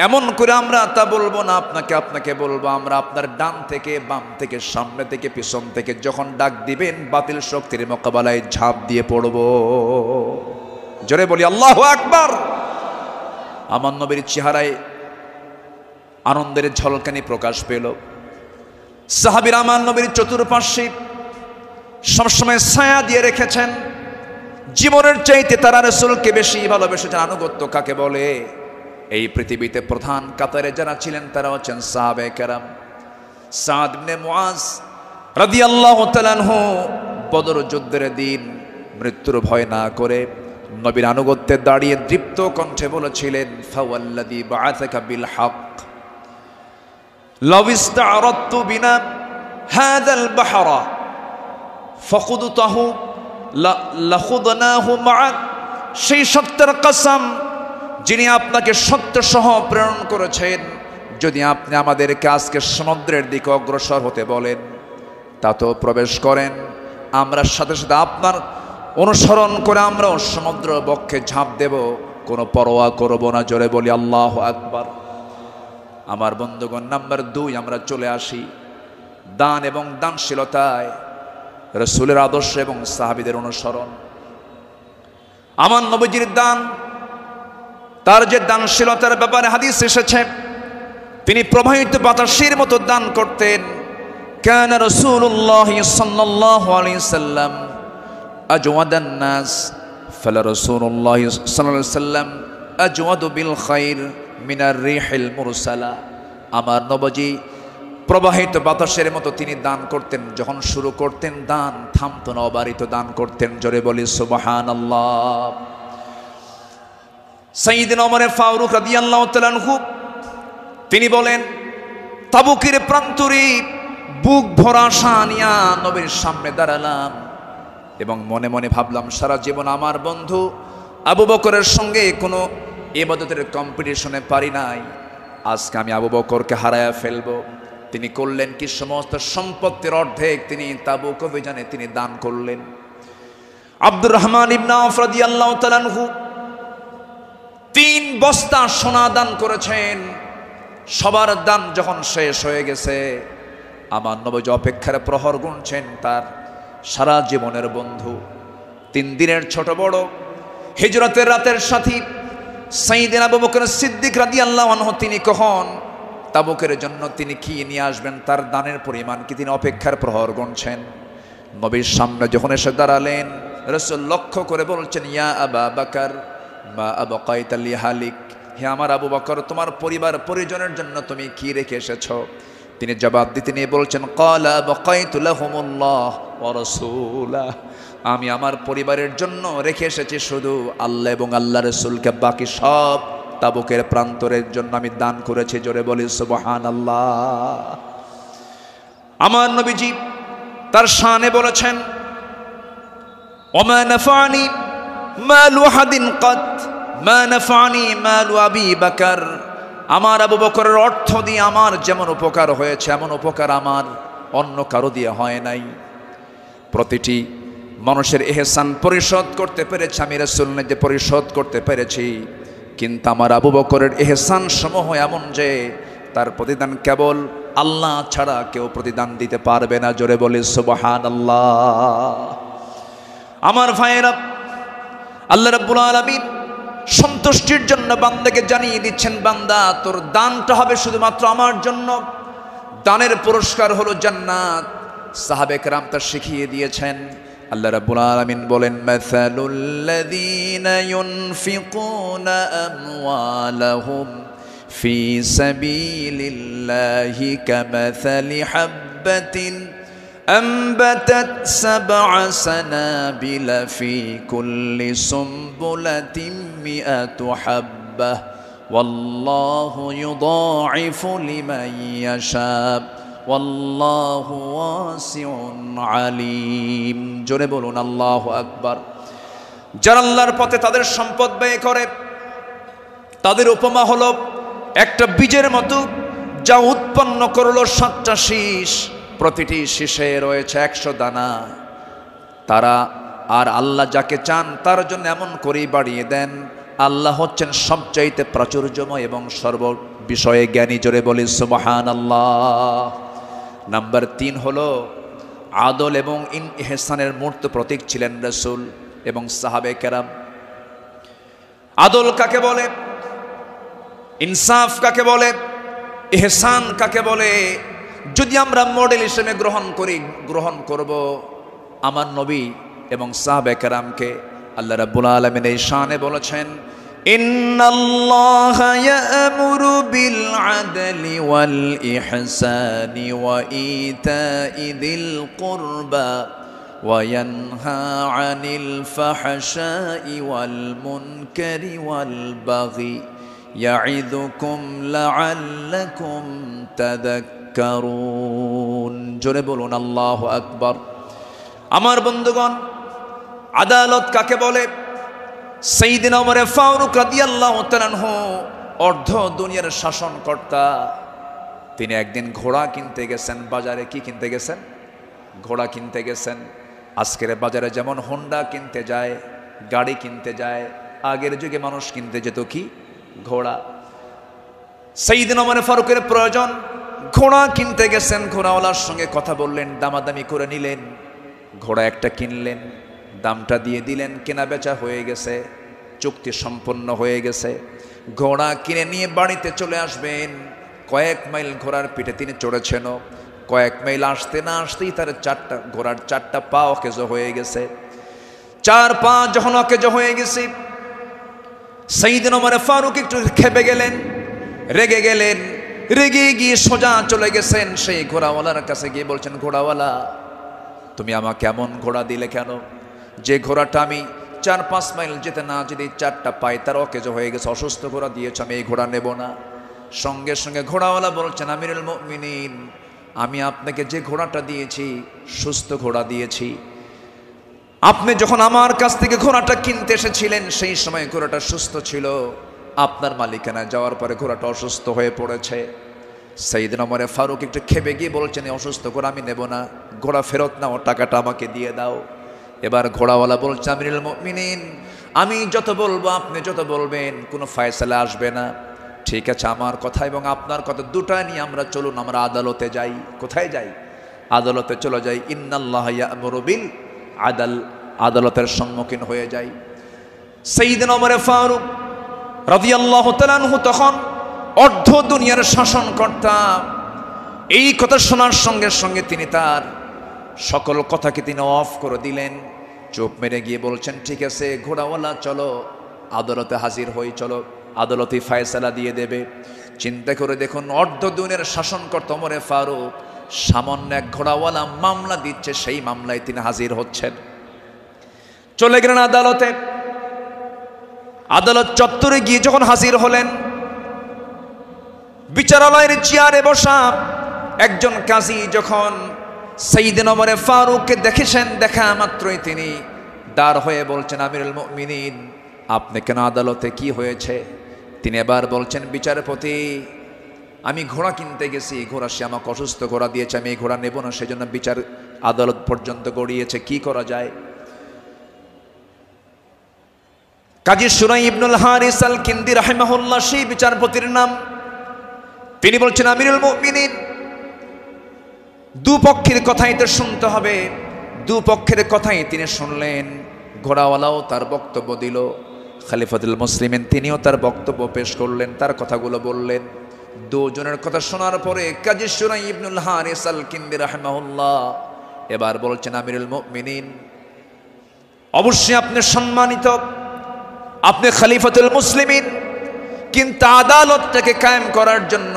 এমন করে আমরা তা বলবো না, আপনাকে বলবো। আমরা আপনার ডান থেকে বাম থেকে সামনে থেকে পিছন থেকে যখন ডাক দিবেন বাতিল শক্তির মোকাবেলায় ঝাঁপ দিয়ে পড়ব। জোরে বলি আল্লাহু আকবার। আমার নবীর চেহারায় আনন্দের ঝলকানি প্রকাশ পেল। সাহাবীরা আমার নবীর চতুর্পার্শ্বে সবসময় ছায়া দিয়ে রেখেছেন। জীবনের চাইতে তারা রাসূলকে বেশি ভালোবেসেছেন। আনুগত্য কাকে বলে? এই পৃথিবীতে প্রধান কাতারে যারা ছিলেন তারা হচ্ছেন সাহাবে কেরাম। সাদ ইবনে মুআজ রাদিয়াল্লাহু তাআলা আনহু বদর যুদ্ধের দিন মৃত্যুর ভয় না করে নবীর আনুগত্যে দাঁড়িয়ে দৃপ্ত কণ্ঠে বলেছিলেন, ফাওয়াল্লাযী বাআসাকা বিল হক লাউ ইসতা'রাদতু বিনা হাযাল বাহরা ফাকুদতাহু লাখুদনাহু মা'আক। সেই সত্যের কসম যিনি আপনাকে সত্য সহ প্রেরণ করেছেন, যদি আপনি আমাদেরকে আজকে সমুদ্রের দিকে অগ্রসর হতে বলেন তাতেও প্রবেশ করেন, আমরা সাথে সাথে আপনার অনুসরণ করে আমরাও সমুদ্র বক্ষে ঝাঁপ দেব, কোনো পরোয়া করব না। জোরে বলি আল্লাহু আকবার। আমার বন্ধুগণ, নাম্বার 2 আমরা চলে আসি দান এবং দানশীলতায়, রাসূলের আদর্শ এবং সাহাবীদের অনুসরণ। আমার নবীজির দান, তার যে দানশীলতার ব্যাপারে হাদিস এসেছে, তিনি প্রবাহিত বাতাসের মতো দান করতেন। কানা রাসূলুল্লাহ সাল্লাল্লাহু আলাইহি সাল্লাম আজওয়াদান নাস, ফালা রাসূলুল্লাহ সাল্লাল্লাহু আলাইহি সাল্লাম আজওয়াদু বিল খাইর মিনার রিহিল মুরসালা। আমার নবীজি প্রবাহিত বাতাসের মতো তিনি দান করতেন। যখন শুরু করতেন দান থামতো না, অবারিত দান করতেন। জোরে বলি সুবহানাল্লাহ। সাইয়্যিদনা ওমর ফারুক রাদিয়াল্লাহু তাআলা আনহু তিনি বলেন, তাবুকের প্রান্তরে বুক ভরা আশা নিয়া নবীর সামনে দাঁড়ালাম এবং মনে মনে ভাবলাম, সারা জীবন আমার বন্ধু আবু বকরের সঙ্গে কোনো ইবাদতের কম্পিটিশনে পারি নাই, আজকে আমি আবু বকরকে হারায়া ফেলবো। তিনি করলেন কি, সমস্ত সম্পত্তির অর্ধেক তিনি তাবুক অভিযানে তিনি দান করলেন। আব্দুর রহমান ইবনে আওফ রাদিয়াল্লাহু তাআলা আনহু 3 বস্তা সোনা দান করেছেন। সবার দান যখন শেষ হয়ে গেছে, আমার নবী অপেক্ষার প্রহর গুনছেন তার সারা জীবনের বন্ধু, 3 দিনের ছোট বড় হিজরতের রাতের সাথী সাইয়্যিদনা আবু বকর সিদ্দিক রাদিয়াল্লাহু আনহু তিনি কখন তাবুকের জন্য তিনি কি নিয়ে আসবেন, তার দানের পরিমাণ কি, তিনি অপেক্ষার প্রহর গুনছেন। নবীর সামনে যখন এসে দাঁড়ালেন, রাসূল লক্ষ্য করে বলছেন, ইয়া আবা বকর মা আবকাইতা লি হালিক, হে আমার আবু বকর, তোমার পরিবার পরিজনের জন্য তুমি কি রেখে এসেছো? তিনি জবাব দিতে নিয়ে বলছেন, ক্বালা আবকাইতু লাহুমুল্লাহ ওয়া রাসূলা, আমি আমার পরিবারের জন্য রেখে এসেছি শুধু আল্লাহ এবং আল্লাহ রাসূলকে, বাকি সব তাবুকের প্রান্তরের জন্য আমি দান করেছি। জোরে বলি সুবহানাল্লাহ। আমার নবীজি তার শানে বলেছেন, ওমা নাফানি মালু আহাদিন কাত মা নাফানি মালু আবি বকর, আমার আবু বকরের অর্থ দিয়ে আমার যেমন উপকার হয়েছে, এমন উপকার আমার অন্য কারো দিয়ে হয় নাই। প্রতিটি মানুষের ইহসান পরিশোধ করতে পেরেছি আমি, রাসূল যে পরিশোধ করতে পেরেছি, কিন্তু আমার আবু বকরের ইহসান সমূহ এমন যে তার প্রতিদান কেবল আল্লাহ ছাড়া কেউ প্রতিদান দিতে পারবে না। জোরে বলি সুবহানাল্লাহ। আমার ভাইয়েরা, আল্লাহ রাব্বুল আলামিন সন্তুষ্টির জন্য বান্দাকে জানিয়ে দিচ্ছেন, বান্দা তোর দানটা হবে শুধুমাত্র আমার জন্য, দানের পুরস্কার হলো জান্নাত। সাহাবে কেরাম তা শিখিয়ে দিয়েছেন। আল্লাহ রাব্বুল আলামিন বলেন, মাসালুল লাযীনা ইউনফিকুনা আমওয়ালাহুম ফি সাবিলিল্লাহি কামাসালি হাববাতিন أنبتت 7 سنابل في كل سنبلة 100 حبة والله يضاعف لمن يشاء والله واسع عليم। জোরে বলুন আল্লাহু আকবার। যারা আল্লাহর পথে তাদের সম্পদ ব্যয় করে, তাদের উপমা হলো একটা বীজের মতো, যা উৎপন্ন করলো 7টা শীষ, প্রতিটি শীষে রয়েছে 100 দানা। তারা আর আল্লাহ যাকে চান তার জন্য এমন করেই বাড়িয়ে দেন। আল্লাহ হচ্ছেন সবচাইতে প্রাচুর্যময় এবং সর্ব বিষয়ে জ্ঞানী। জোরে বলি সুবহানাল্লাহ। নাম্বার 3 হলো আদল এবং ইহসানের মূর্ত প্রতীক ছিলেন রাসূল এবং সাহাবে কেরাম। আদল কাকে বলে, ইনসাফ কাকে বলে, ইহসান কাকে বলে, যদি আমরা মডেল হিসেবে গ্রহণ করব আমার নবী এবং সাহাবে কেরামকে। আল্লাহ রাব্বুল আলামিন এই শানে বলেছেন, ইন্নাল্লাহা ইয়া'মুরু বিল আদলি ওয়াল ইহসানি ওয়া ইতা'i যিল কুরবা ওয়া ইয়ানহা আনিল ফাহশাই ওয়াল মুনকারি ওয়াল বাগি ইয়া'iদুকুম লা'আল্লাকুম তাযাক্কারুন। জোরে বলুন আল্লাহু আকবার। আমার বন্ধুগণ, আদালত কাকে বলে? সাইয়্যিদনা ওমর ফারুক রাদিয়াল্লাহু তাআলা আনহু অর্ধ দুনিয়ার শাসনকর্তা, তিনি একদিন ঘোড়া কিনতে গেছেন বাজারে। কি কিনতে গেছেন? ঘোড়া কিনতে গেছেন। আজকের বাজারে যেমন হোন্ডা কিনতে যায়, গাড়ি কিনতে যায়, আগের যুগে মানুষ কিনতে যেত কি? ঘোড়া। সাইয়েদনা ওমর ফারুকের প্রয়োজন, ঘোড়া কিনতে গেছেন, ঘোড়াওয়ালার সঙ্গে কথা বললেন, দামাদামি করে নিলেন, ঘোড়া একটা কিনলেন, দামটা দিয়ে দিলেন, কেনা বেচা হয়ে গেছে, চুক্তি সম্পন্ন হয়ে গেছে। ঘোড়া কিনে নিয়ে বাড়িতে চলে আসবেন। কয়েক মাইল ঘোড়ার পিঠে তিনি চড়েছেন, কয়েক মাইল আসতে না আসতেই তার ঘোড়ার চারটা পা অকেজ হয়ে গেছে। 4 পা যখন অকেজ হয়ে গেছে, সাইয়েদনা ওমর ফারুক একটু খেপে গেলেন, রেগে গেলেন। রেগে গিয়ে সোজা চলে গেছেন সেই ঘোড়াওয়ালার কাছে, গিয়ে বলছেন, ঘোড়াওয়ালা, তুমি আমাকে এমন ঘোড়া দিলে কেন? যে ঘোড়াটা আমি 4-5 মাইল যেতে না যেতে 4টা পায়ে তার অকেজ হয়ে গেছে, অসুস্থ ঘোড়া দিয়েছ, আমি এই ঘোড়া নেব না। সঙ্গে সঙ্গে ঘোড়াওয়ালা বলছেন, আমিরুল মুমিনিন, আমি আপনাকে যে ঘোড়াটা দিয়েছি সুস্থ ঘোড়া দিয়েছি। আপনি যখন আমার কাছ থেকে ঘোড়াটা কিনতে এসেছিলেন সেই সময় ঘোড়াটা সুস্থ ছিল, আপনার মালিকানায় যাওয়ার পরে ঘোড়াটা অসুস্থ হয়ে পড়েছে। সাইয়েদনা ওমর ফারুক একটু খেপে গিয়ে বলছেন, অসুস্থ ঘোড়া আমি নেব না, ঘোড়া ফেরত নাও, টাকাটা আমাকে দিয়ে দাও। এবার ঘোড়াওয়ালা বলছে, আমিরুল মুমিনিন, আমি যত বলবো আপনি যত বলবেন কোনো ফায়সালা আসবে না। ঠিক আছে, আমার কথা এবং আপনার কথা দুটা নিয়ে আমরা চলুন, আমরা আদালতে যাই। কোথায় যাই? আদালতে চলে যাই। ইন্নাল্লাহা ইয়া'মুরু বিল আদল, আদালতের সম্মুখীন হয়ে যাই। সাইয়েদনা ওমর ফারুক রাদিয়াল্লাহু তাআলা আনহু তখন অর্ধ দুনিয়ার শাসনকর্তা। এই কথা শোনার সঙ্গে সঙ্গে তিনি তার সকল কথাকে তিনি অফ করে দিলেন, চুপ মেরে গিয়ে বলছেন, ঠিক আছে ঘোড়াওয়ালা, চলো আদালতে হাজির হই, চলো আদালতে ফায়সালা দিয়ে দেবে। চিন্তা করে দেখুন, অর্ধ দুনিয়ার শাসনকর্তা ওমর ফারুক সামান্য এক ঘোড়াওয়ালা মামলা দিচ্ছে, সেই মামলায় তিনি হাজির হচ্ছেন। চলে গেলেন আদালতে। আদালত চত্বরে গিয়ে যখন হাজির হলেন, বিচারালয়ের চেয়ারে বসা একজন কাজী যখন সাইয়েদনা ওমর ফারুককে দেখেছেন, দেখা মাত্রই তিনি দাঁড় হয়ে বলছেন, আমিরুল মুমিনিন, আপনি কেন আদালতে, কি হয়েছে? তিনি এবার বলছেন, বিচারপতি, আমি ঘোড়া কিনতে গেছি, ঘোড়া সে আমাকে অসুস্থ ঘোড়া দিয়েছে, আমি এই ঘোড়া নেব না, সেজন্য বিচার আদালত পর্যন্ত গড়িয়েছে, কি করা যায়? কাজী সুরাই ইবনুল হারিস আল কিন্দি রাহিমাহুল্লাহ সেই বিচারপতির নাম। তিনি বলছেন, আমিরুল মুমিনিন, দুপক্ষের কথাই তো শুনতে হবে। দুপক্ষের কথাই তিনি শুনলেন। ঘোড়াওয়ালাও তার বক্তব্য দিল, খলিফাতুল মুসলিমিন তিনিও তার বক্তব্য পেশ করলেন, তার কথাগুলো বললেন। দুজনের কথা শোনার পরে কাজী সুরাই ইবনুল হারিস আল কিন্দি রাহিমাহুল্লাহ এবার বলছেন, আমিরুল মুমিনিন, অবশ্যই আপনি সম্মানিত, আপনি খলিফাতুল মুসলিমিন, কিন্তু আদালতটাকে কায়েম করার জন্য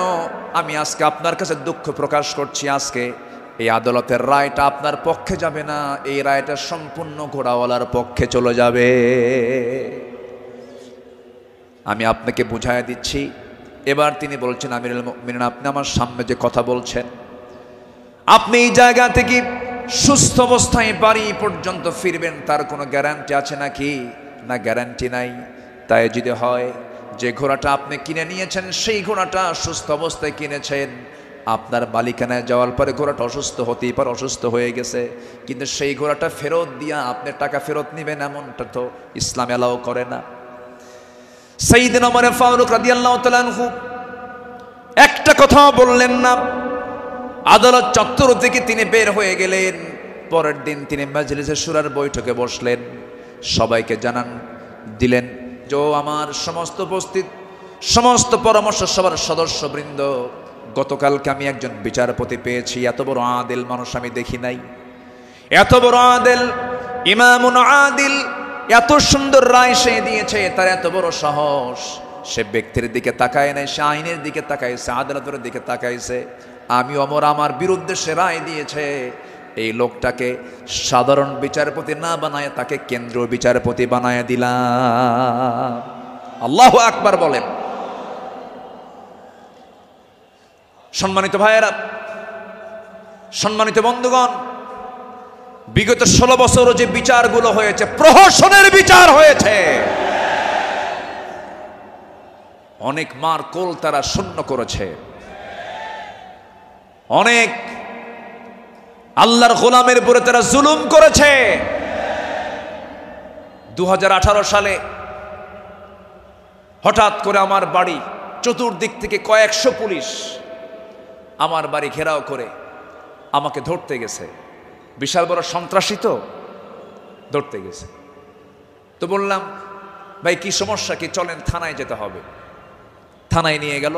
আমি আজকে আপনার কাছে দুঃখ প্রকাশ করছি, আজকে এই আদালতের রায়টা আপনার পক্ষে যাবে না, এই রায়টা সম্পূর্ণ ঘোড়াওয়ালার পক্ষে চলে যাবে। আমি আপনাকে বুঝাই দিচ্ছি। এবার তিনি বলছেন, আমিরুল মুমিনিন, আপনি আমার সামনে যে কথা বলছেন, আপনি এই জায়গা থেকে সুস্থ অবস্থায় বাড়ি পর্যন্ত ফিরবেন তার কোনো গ্যারান্টি আছে নাকি? না, গ্যারান্টি নাই। তাই যদি হয় যে ঘোড়াটা আপনি কিনে নিয়েছেন সেই ঘোড়াটা সুস্থ অবস্থায় কিনেছেন, আপনার মালিকানায় যাওয়ার পরে ঘোড়াটা অসুস্থ হতেই পারে, অসুস্থ হয়ে গেছে, কিন্তু সেই ঘোড়াটা ফেরত দিয়া আপনি টাকা ফেরত নেবেন, এমনটা তো ইসলাম এলাও করে না। সাইয়েদনা ওমর ফারুক রাদিয়াল্লাহু তাআলা আনহু একটা কথাও বললেন না। আদালত চত্বর থেকে তিনি বের হয়ে গেলেন। পরের দিন তিনি মাজলিসে শুরার বৈঠকে বসলেন, সবাইকে জানান দিলেন যে আমার সমস্ত উপস্থিত সমস্ত পরামর্শ সভার সদস্যবৃন্দ, গতকালকে আমি একজন বিচারপতি পেয়েছি, এত বড় আদিল মানুষ আমি দেখি নাই, এত বড় আদিল, ইমামুন আদিল, এত সুন্দর রায় সে দিয়েছে, তার এত বড় সাহস, সে ব্যক্তির দিকে তাকায় নাই, সে আইনের দিকে তাকাইছে, আদালতের দিকে তাকাইছে। আমি ওমর আমার বিরুদ্ধে সে রায় দিয়েছে, এই লোকটাকে সাধারণ বিচারপতি না বানায় তাকে কেন্দ্রীয় বিচারপতি বানায় দিলাম। আল্লাহু আকবার বলেন। সম্মানিত ভাইয়েরা, সম্মানিত বন্ধুগণ, বিগত 16 বছরও যে বিচারগুলো হয়েছে, প্রহসনের বিচার হয়েছে, অনেক মার কোল তারা শূন্য করেছে, অনেক আল্লাহর গোলামের উপরে তারা জুলুম করেছে। 2018 সালে হঠাৎ করে আমার বাড়ি চতুর্দিক থেকে কয়েকশো পুলিশ আমার বাড়ি ঘেরাও করে আমাকে ধরতে গেছে। বিশাল বড় সন্ত্রাসী তো, ধরতে গেছে। তো বললাম, ভাই কি সমস্যা কি, চলেন থানায় যেতে হবে। থানায় নিয়ে গেল,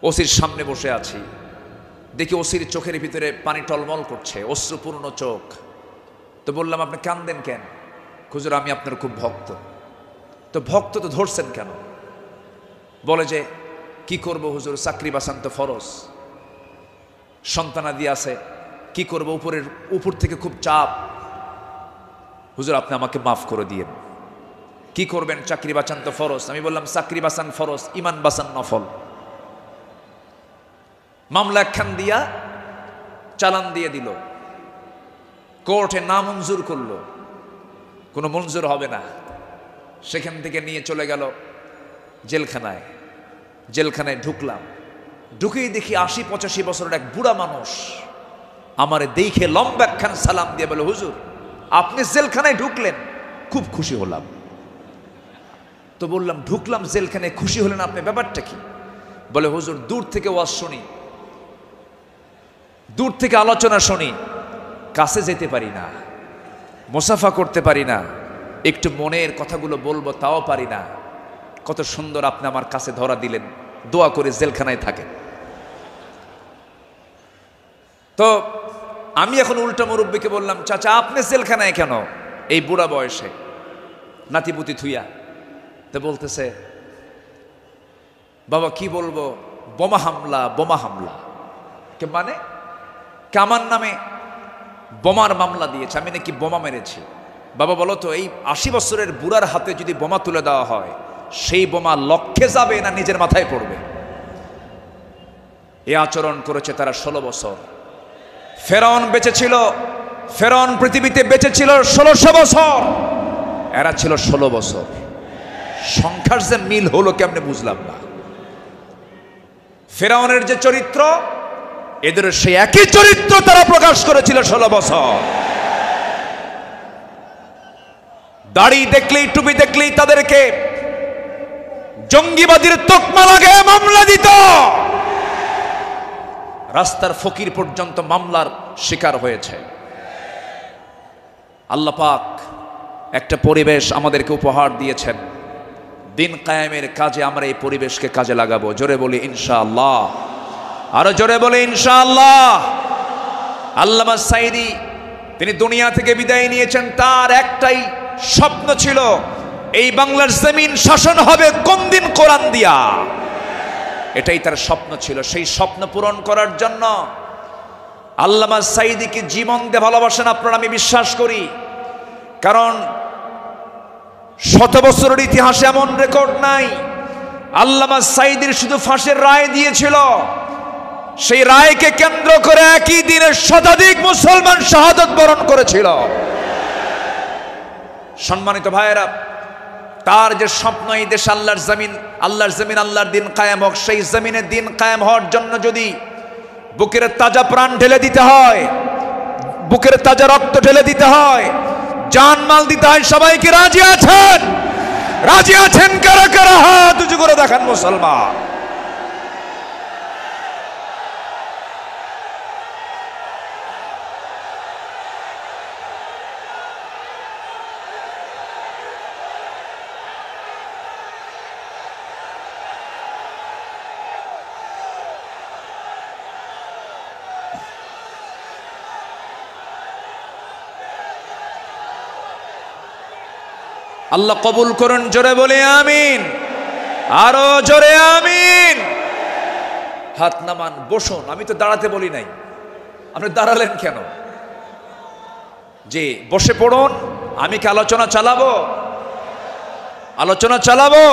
ওসির সামনে বসে আছি, দেখি ওসির চোখের ভিতরে পানি টলমল করছে, অশ্রুপূর্ণ চোখ। তো বললাম, আপনি কান্দেন কেন? হুজুর আমি আপনার খুব ভক্ত। তো ভক্ত তো ধরছেন কেন? বলে যে কি করব হুজুর, চাকরি বাঁচান তো ফরজ, সন্তানাদি আছে, কি করব, উপর থেকে খুব চাপ। হুজুর আপনি আমাকে মাফ করে দিয়েন। কি করবেন? চাকরি বাঁচান তো ফরজ। আমি বললাম, চাকরি বাঁচান ফরজ, ইমান বাঁচান নফল। মামলা একখান দিয়া চালান দিয়ে দিল, কোর্টে নামঞ্জুর করলো, কোনো মঞ্জুর হবে না। সেখান থেকে নিয়ে চলে গেল জেলখানায়। জেলখানায় ঢুকলাম, ঢুকেই দেখি ৮০-৮৫ বছরের এক বুড়া মানুষ আমারে দেখে লম্বা একখান সালাম দিয়ে বলে, হুজুর আপনি জেলখানায় ঢুকলেন? খুব খুশি হলাম। তো বললাম, ঢুকলাম জেলখানায়, খুশি হলেন আপনি, ব্যাপারটা কি? বলে, হুজুর দূর থেকে ওয়াজ শুনি, দূর থেকে আলোচনা শুনি, কাছে যেতে পারি না, মুসাফা করতে পারি না, একটু মনের কথাগুলো বলবো তাও পারি না। কত সুন্দর আপনি আমার কাছে ধরা দিলেন, দোয়া করে জেলখানায় থাকেন। তো আমি এখন উল্টা মুরব্বীকে বললাম, চাচা আপনি জেলখানায় কেন এই বুড়া বয়সে, নাতিপুতি থুইয়া? তো বলতেছে, বাবা কি বলবো, বোমা হামলা, বোমা হামলা। কে মানে? আমার নামে বোমার মামলা দিয়েছে, আমি নাকি বোমা মেরেছি। বাবা বলো তো, এই ৮০ বছরের বুড়ার হাতে যদি বোমা তুলে দেওয়া হয়, সেই বোমা লক্ষ্যে যাবে না নিজের মাথায় পড়বে? এ আচরণ করেছে তারা ১৬ বছর। ফেরাউন বেঁচে ছিল, ফেরাউন পৃথিবীতে বেঁচে ছিল ১৬০০ বছর, এরা ছিল ১৬ বছর। সংখ্যার যে মিল হলো কেমনে বুঝলাম না। ফেরাউনের যে চরিত্র, এদের সেই একই চরিত্র তারা প্রকাশ করেছিল ১৬ বছর। দাড়ি দেখলেই, টুপি দেখলেই তাদেরকে জঙ্গিবাদীর তকমা লাগে মামলা দিত। রাস্তার ফকির পর্যন্ত মামলার শিকার হয়েছে। আল্লাহ পাক একটা পরিবেশ আমাদেরকে উপহার দিয়েছেন, দিন কায়েমের কাজে আমরা এই পরিবেশকে কাজে লাগাবো। জোরে বলি ইনশাআল্লাহ, আরো জোরে বলি ইনশাআল্লাহ। আল্লামা সাঈদী তিনি দুনিয়া থেকে বিদায় নিয়েছেন, তার একটাই স্বপ্ন ছিল, এই বাংলার জমিন শাসন হবে কোন দিন? কোরআন দিয়া। এটাই তার স্বপ্ন ছিল। সেই স্বপ্ন পূরণ করার জন্য আল্লামা সাঈদীকে জীবন দিয়ে ভালোবাসেন আপনারা, আমি বিশ্বাস করি। কারণ ১০০ বছরের ইতিহাসে এমন রেকর্ড নাই। আল্লামা সাঈদীর শুধু ফাঁসির রায় দিয়েছিল, সেই রায়কে কেন্দ্র করে একই দিনে শতাধিক মুসলমান শাহাদত বরণ করেছিল। সম্মানিত ভাইয়েরা, তার যে স্বপ্ন, এই দেশ আল্লাহর জমিন, আল্লাহর জমিন, আল্লাহর দিন কায়েম হোক, সেই জমিনে দিন কায়েম হওয়ার জন্য যদি বুকের তাজা প্রাণ ঢেলে দিতে হয়, বুকের তাজা রক্ত ঢেলে দিতে হয়, জানমাল দিতে হয়, সবাইকে রাজি আছেন? রাজি আছেন কারা কারা? হাত উঁচু করে দেখান মুসলমান। আল্লাহ কবুল করুন, জোরে বলে আমিন, আরো জোরে আমিন। হাত নামান, বসুন। আমি তো দাঁড়াতে বলি নাই, আপনি দাঁড়ালেন কেন? যে বসে পড়ুন। আমি কি আলোচনা চালাবো? আলোচনা চালাবো।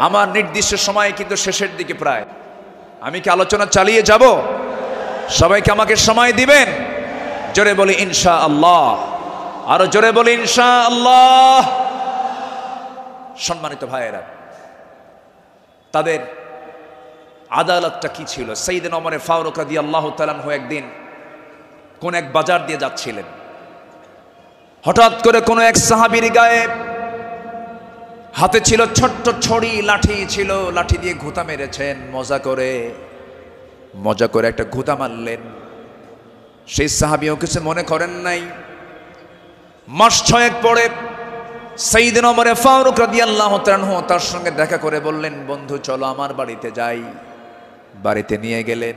আমার নির্দিষ্ট সময় কিন্তু শেষের দিকে প্রায়। আমি কি আলোচনা চালিয়ে যাব? সবাইকে আমাকে সময় দিবেন? জোরে বলি ইনশাআল্লাহ, আরো জোরে বলি ইনশাআল্লাহ। সম্মানিত ভাইয়েরা, তাদের আদালতটা কি ছিল? সাইয়েদনা ওমর ফারুক রাদিয়াল্লাহু তাআলা আনহু একদিন কোন এক বাজার দিয়ে যাচ্ছিলেন। হঠাৎ করে কোন এক সাহাবীর গায়ে হাতে ছিল ছোট্ট ছড়ি, লাঠি ছিল, লাঠি দিয়ে ঘুতা মেরেছেন মজা করে একটা ঘুতা মারলেন। সেই সাহাবীও কিছু মনে করেন নাই। মাস 6 পরে সাইয়েদনা ওমর ফারুক রাদিয়াল্লাহু তাআলা আনহু তার সঙ্গে দেখা করে বললেন, বন্ধু চলো আমার বাড়িতে যাই। বাড়িতে নিয়ে গেলেন,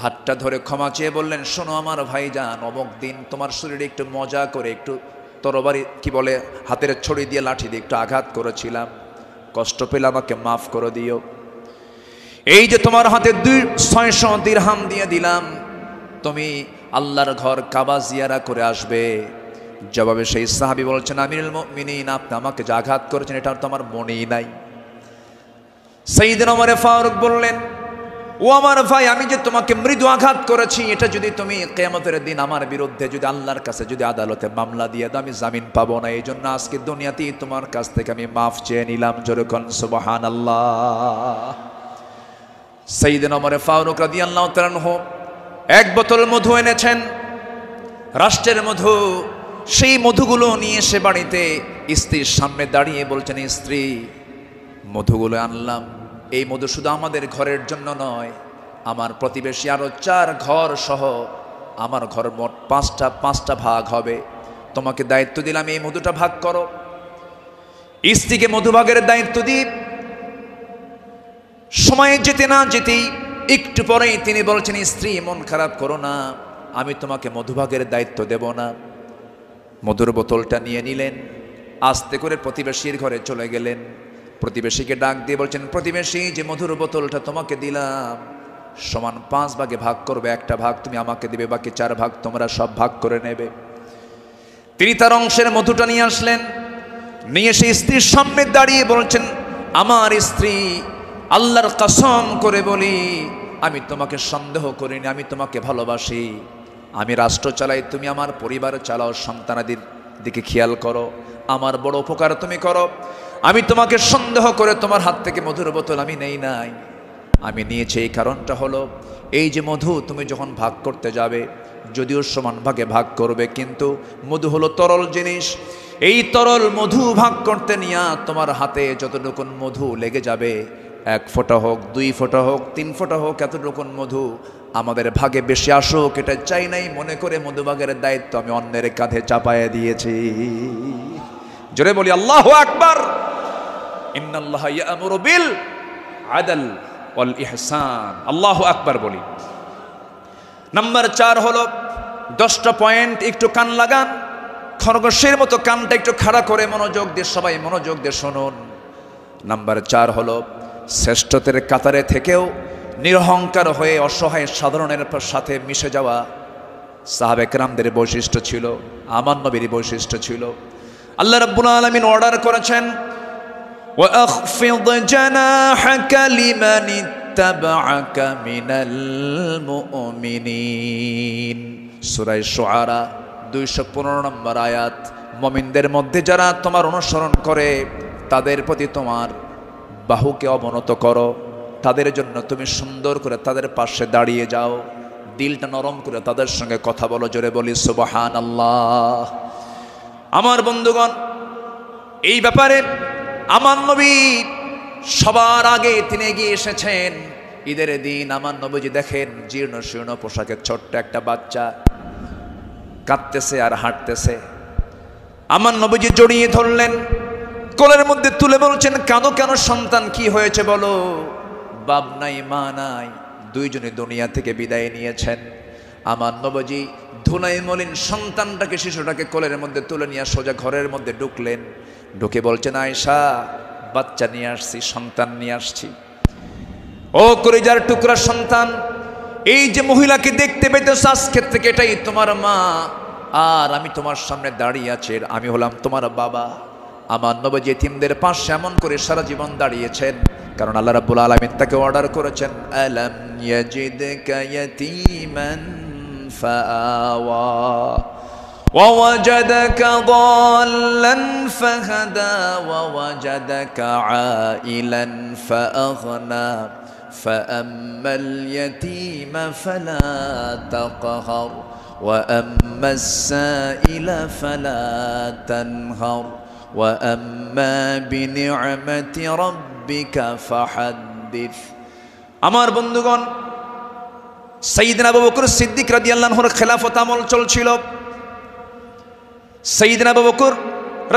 হাতটা ধরে ক্ষমা চেয়ে বললেন, শোনো আমার ভাইজান, অমুক দিন তোমার শরীরে একটু মজা করে একটু তরবারি কি বলে হাতের ছড়ি দিয়ে লাঠি দিয়ে একটু আঘাত করেছিলাম, কষ্ট পেলে আমাকে মাফ করে দিও। এই যে তোমার হাতে 600 দিরহাম দিয়ে দিলাম, তুমি আল্লাহর ঘর কাবা জিয়ারা করে আসবে। জবাবে সেই সাহাবী বলছেন, আমিরুল মুমিনিন, আপনি আমাকে যে আঘাত করেছেন এটা তো আমার মনেই নাই। সাইয়েদনা ওমর ফারুক বললেন, ও আমার ভাই, আমি যে তোমাকে মৃদু আঘাত করেছি, এটা যদি তুমি কিয়ামতের দিন আমার বিরুদ্ধে যদি আল্লাহর কাছে যদি আদালতে মামলা দিয়ে দাও, আমি জামিন পাবো না। এই জন্য আজকে দুনিয়াতেই তোমার কাছ থেকে আমি মাফ চেয়ে নিলাম। জোরে কোন সুবহানাল্লাহ। সাইয়েদনা ওমর ফারুক রাদিয়াল্লাহু তাআলা আনহু 1 বোতল মধু এনেছেন, রাষ্ট্রের মধু। সেই মধুগুলো নিয়ে এসে বাড়িতে স্ত্রীর সামনে দাঁড়িয়ে বলছেন, স্ত্রী, মধুগুলো আনলাম। এই মধু শুধু আমাদের ঘরের জন্য নয়, আমার প্রতিবেশী আরো 4 ঘর সহ আমার ঘর মোট 5টা ভাগ হবে। তোমাকে দায়িত্ব দিলাম, এই মধুটা ভাগ করো। স্ত্রীকে মধু ভাগের দায়িত্ব দিই। সময় যেতে না যেতেই একটু পরেই তিনি বলছেন, স্ত্রী মন খারাপ করো না, আমি তোমাকে মধুভাগের দায়িত্ব দেব না। মধুর বোতলটা নিয়ে নিলেন, আস্তে করে প্রতিবেশীর ঘরে চলে গেলেন। প্রতিবেশীকে ডাক দিয়ে বলছেন, প্রতিবেশী, যে মধুর বোতলটা তোমাকে দিলাম সমান 5 ভাগে ভাগ করবে, একটা ভাগ তুমি আমাকে দিবে, বাকি 4 ভাগ তোমরা সব ভাগ করে নেবে। তিনি তার অংশের মধুটা নিয়ে আসলেন, নিয়ে সেই স্ত্রীর সামনে দাঁড়িয়ে বলছেন, আমার স্ত্রী, আল্লাহর কসম করে বলি, আমি তোমাকে সন্দেহ করিনি, আমি তোমাকে ভালোবাসি। আমি রাষ্ট্র চালাই, তুমি আমার পরিবার চালাও, সন্তানাদির দিকে খেয়াল করো, আমার বড় উপকার তুমি করো। আমি তোমাকে সন্দেহ করে তোমার হাত থেকে মধুর বোতল আমি নেই নাই। আমি নিয়েছি এই কারণটা হলো, এই যে মধু তুমি যখন ভাগ করতে যাবে, যদিও সমান ভাগে ভাগ করবে, কিন্তু মধু হলো তরল জিনিস। এই তরল মধু ভাগ করতে নিয়ে তোমার হাতে যতটুকুন মধু লেগে যাবে, 1 ফোঁটা হোক, 2 ফোঁটা হোক, 3 ফোঁটা হোক, এতটুকুন মধু আমাদের ভাগে বেশি আসুক এটা চাই নাই, মনে করে মধুভাগের দায়িত্ব আমি অন্যের কাঁধে চাপায়ে দিয়েছি। জোরে বলি আল্লাহু আকবার। ইন্নাল্লাহা ইয়া'মুরু বিল আদল ওয়াল ইহসান। আল্লাহু আকবার বলি। নাম্বার 4 হলো 10টা পয়েন্ট, একটু কান লাগান, খরগোশের মতো কানটা একটু খাড়া করে মনোযোগ দিয়ে সবাই মনোযোগ দিয়ে শুনুন। নাম্বার 4 হলো শ্রেষ্ঠত্বের কাতারে থেকেও নিরহংকার হয়ে অসহায় সাধারণের সাথে মিশে যাওয়া সাহাবে কেরামদের বৈশিষ্ট্য ছিল, আমার নবীর বৈশিষ্ট্য ছিল। আল্লাহ রাব্বুল আলামিন অর্ডার করেছেন, ওয়াখফিদ জানাহাকা লিমান ইত্তাবাআকা মিনাল মুমিনিন। সূরা শুআরা 215 নম্বর আয়াত। মুমিনদের মধ্যে যারা তোমার অনুসরণ করে তাদের প্রতি তোমার বাহুকে অবনত করো, তাদের জন্য তুমি সুন্দর করে তাদের পাশে দাঁড়িয়ে যাও, দিলটা নরম করে তাদের সঙ্গে কথা বলো। জোরে বলি সুবহানাল্লাহ। আমার বন্ধুগণ, এই ব্যাপারে আমার নবী সবার আগে তিনি এগিয়ে এসেছেন। ঈদের দিন আমার নবীজি দেখেন জীর্ণ শীর্ণ পোশাকের ছোট্ট একটা বাচ্চা কাঁদতেছে আর হাঁটতেছে। আমার নবীজি জড়িয়ে ধরলেন, কোলের মধ্যে তুলে বলছেন, কাঁদো কেন সন্তান, কি হয়েছে বলো? বাপ নাই মা নাই, দুইজনে দুনিয়া থেকে বিদায় নিয়েছেন। আমার নবীজি ধুলাই মলিন সন্তানটাকে, শিশুটাকে কোলের মধ্যে তুলে নিয়ে সোজা ঘরের মধ্যে ঢুকলেন। ঢুকে বলছেন, আয়েশা, বাচ্চা নিয়ে আসছি, সন্তান নিয়ে আসছি। ও কলিজার টুকরা সন্তান, এই যে মহিলাকে দেখতে পেতেছ আজকে থেকে এটাই তোমার মা, আর আমি তোমার সামনে দাঁড়িয়ে আছি, আমি হলাম তোমার বাবা। আমার নবী ইতিমদের পাশে এমন করে সারা জীবন দাঁড়িয়েছেন, কারণ আল্লাহ রাব্বুল আলামিন তাকে অর্ডার করেছেন, আলাম ইয়াজিদকা ইয়াতীমান ফাআওয়া ওয়া ওয়াজাদাকা দাল্লান ফাহাদা ওয়া ওয়াজাদাকা আইলান ফাআগনা ফাআম্মাল ইয়াতীমা ফালা তাকহার ওয়া আম্মাস সাইলা ফালা তানহার وأما بنعمة ربك فحدث আমার বন্ধুগণ সাইয়েদনা আবু বকর সিদ্দিক রাদিয়াল্লাহু আনহুর খেলাফত আমল চলছিল সাইয়েদনা আবু বকর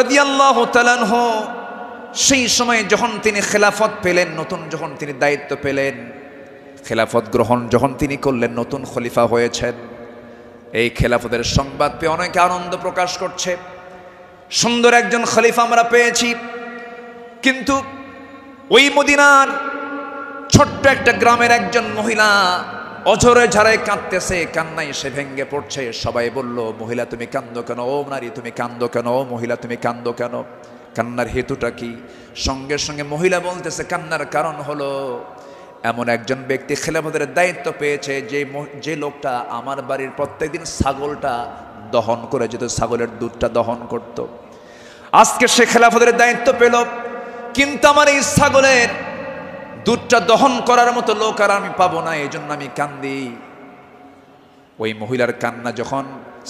রাদিয়াল্লাহু তাআলা আনহু সেই সময় যখন তিনি খেলাফত পেলেন নতুন যখন তিনি দায়িত্ব পেলেন খেলাফত গ্রহণ যখন তিনি করলেন নতুন খলিফা হয়েছেন এই খেলাফতের সংবাদ পেয়ে অনেকে আনন্দ প্রকাশ করছে সুন্দর একজন খলিফা আমরা পেয়েছি কিন্তু ওই মদিনার ছোট্ট একটা গ্রামের একজন মহিলা অঝরে ঝাড়ায় কাঁদতেছে কান্নায় সে ভেঙে পড়ছে সবাই বলল মহিলা তুমি কাঁদো কেন ও নারী তুমি কাঁদো কেন ও মহিলা তুমি কাঁদো কেন কান্নার হেতুটা কি সঙ্গে সঙ্গে মহিলা বলতেছে কান্নার কারণ হলো এমন একজন ব্যক্তি খেলাফতের দায়িত্ব পেয়েছে যে লোকটা আমার বাড়ির প্রত্যেকদিন ছাগলটা দহন করে যেত ছাগলের দুধটা দহন করত আজকে সে খেলাফতের দায়িত্ব পেল কিন্তু আমার এই ছাগলের দুধটা দহন করার মতো লোক আর আমি পাবো না এই জন্য আমি কান্দি ওই মহিলার কান্না যখন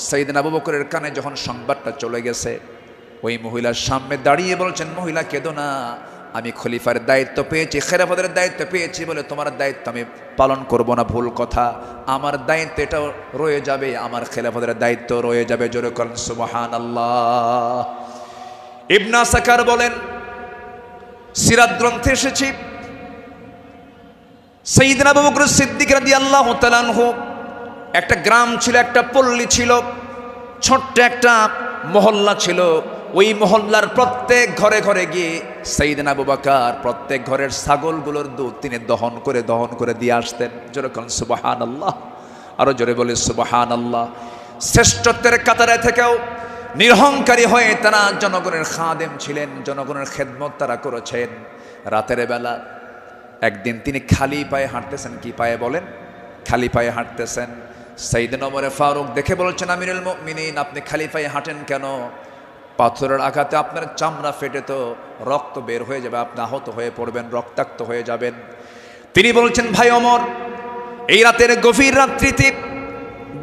সাইয়েদনা আবু বকরের কানে যখন সংবাদটা চলে গেছে ওই মহিলার সামনে দাঁড়িয়ে বলছেন মহিলা কেঁদো না আমি খলিফার দায়িত্ব পেয়েছি খেলাফতের দায়িত্ব পেয়েছি বলে তোমার দায়িত্ব আমি পালন করব না ভুল কথা আমার দায়িত্ব এটাও রয়ে যাবে আমার খেলাফতের দায়িত্ব রয়ে যাবে জোরে করেন সুবহানাল্লাহ ইবনে সাকার বলেন সিরাত গ্রন্থে এসেছে সাইয়েদনা আবু বকর সিদ্দিক রাদিয়াল্লাহু তাআলা আনহু একটা গ্রাম ছিল একটা পল্লী ছিল ছোট্ট একটা মহল্লা ছিল ওই মহল্লার প্রত্যেক ঘরে ঘরে গিয়ে সাইয়েদনা আবু বকর প্রত্যেক ঘরের ছাগলগুলোর দুধ তিনি দহন করে দিয়ে আসতেন জোরে বলেন সুবহানাল্লাহ আরো জোরে বলে সুবহানাল্লাহ শ্রেষ্ঠত্বের কাতারে থেকেও নিরহংকারী হয়ে তারা জনগণের খাদেম ছিলেন জনগণের খেদমত তারা করেছেন রাতের বেলা একদিন তিনি খালি পায়ে হাঁটতেছেন কি পায়ে বলেন খালি পায়ে হাঁটতেছেন সাইয়েদনা ওমর ফারুক দেখে বলছেন আমিরুল মুমিনিন আপনি খালি পায়ে হাঁটেন কেন পাথরের আঘাতে আপনার চামড়া ফেটে তো রক্ত বের হয়ে যাবে আপনি আহত হয়ে পড়বেন রক্তাক্ত হয়ে যাবেন তিনি বলছেন ভাই ওমর এই রাতের গভীর রাত্রিতে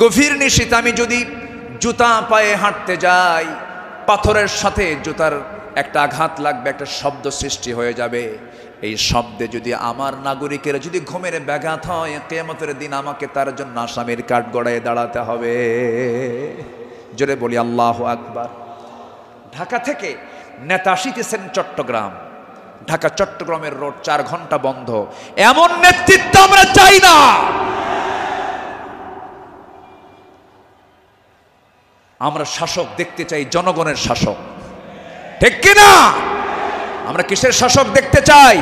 গভীর নিশীথে আমি যদি জুতা পায়ে হাঁটতে যাই পাথরের সাথে জুতার একটা আঘাত লাগবে একটা শব্দ সৃষ্টি হয়ে যাবে এই শব্দে যদি আমার নাগরিকের যদি ঘুমের ব্যাঘাত হয় কিয়ামতের দিন আমাকে তার জন্য আসামির কাঠগড়ায় দাঁড়াতে হবে জোরে বলি আল্লাহু আকবার ঢাকা থেকে নেতা আসিতেছেন চট্টগ্রাম ঢাকা চট্টগ্রামের রোড 4 ঘন্টা বন্ধ এমন নেতৃত্ব আমরা চাই না আমরা শাসক দেখতে চাই জনগণের শাসক ঠিক কি না আমরা কিসের শাসক দেখতে চাই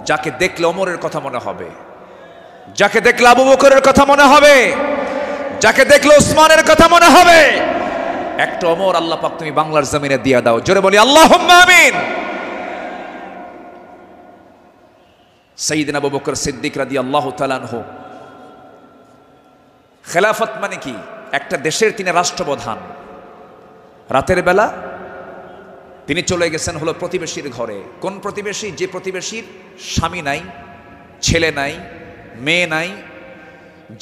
যাকে দেখলে ওমরের কথা মনে হবে যাকে দেখলে আবু বকরের কথা মনে হবে যাকে দেখলে ওসমানের কথা মনে হবে একটা ওমর আল্লাহ পাক তুমি বাংলার জমিনে দিয়ে দাও জোরে বলি আল্লাহুম্মা আমিন সাইয়েদনা আবু বকর সিদ্দিক রাদিয়াল্লাহু তাআলা আনহু খেলাফত মানে কি একটা দেশের তিনি রাষ্ট্রপ্রধান রাতের বেলা তিনি চলে গেছেন হলো প্রতিবেশীর ঘরে কোন প্রতিবেশী যে প্রতিবেশীর স্বামী নাই ছেলে নাই মেয়ে নাই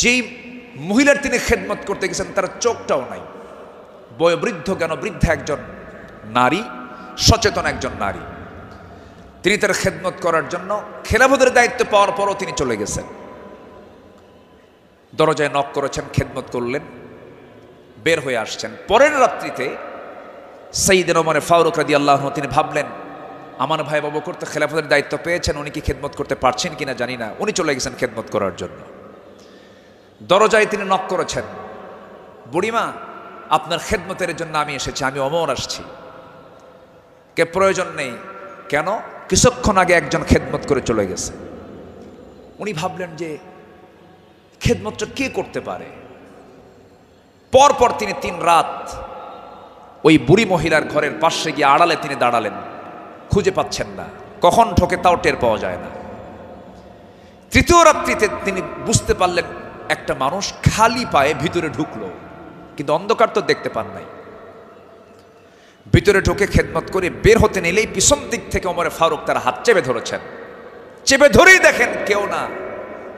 যেই মহিলার তিনি খেদমত করতে গেছেন তার চোখটাও নাই বয়োবৃদ্ধ জ্ঞান বৃদ্ধ একজন নারী সচেতন একজন নারী তিনি তার খেদমত করার জন্য খেলাফতের দায়িত্ব পাওয়ার পরও তিনি চলে গেছেন দরজায় নক করেছেন খেদমত করলেন বের হয়ে আসছেন পরের রাত্রিতে সাইয়েদনা ওমর ফারুক রাদিয়াল্লাহু আনহু তিনি ভাবলেন আমার ভাই আবু বকর তো খেলাফতের দায়িত্ব পেয়েছেন উনি কি খেদমত করতে পারছেন কিনা জানি না উনি চলে গেছেন খেদমত করার জন্য দরজায় তিনি নক করেছেন বুড়িমা আপনার খেদমতের জন্য আমি এসেছি আমি ওমর আসছি কে প্রয়োজন নেই কেন কিছুক্ষণ আগে একজন খেদমত করে চলে গেছে উনি ভাবলেন যে খেদমতটা কে করতে পারে পরপর তিনি 3 রাত ওই বুড়ি মহিলার ঘরের পাশে গিয়ে আড়ালে তিনি দাঁড়ালেন খুঁজে পাচ্ছেন না কখন ঢোকে তাও টের পাওয়া যায় না তৃতীয় রাত্রিতে তিনি বুঝতে পারলেন একটা মানুষ খালি পায়ে ভিতরে ঢুকলো কিন্তু অন্ধকার তো দেখতে পান নাই ভিতরে ঢুকে খেদমত করে বের হতে নিলেই পিছন দিক থেকে ওমর ফারুক তার হাত চেপে ধরেছেন চেপে ধরেই দেখেন কেউ না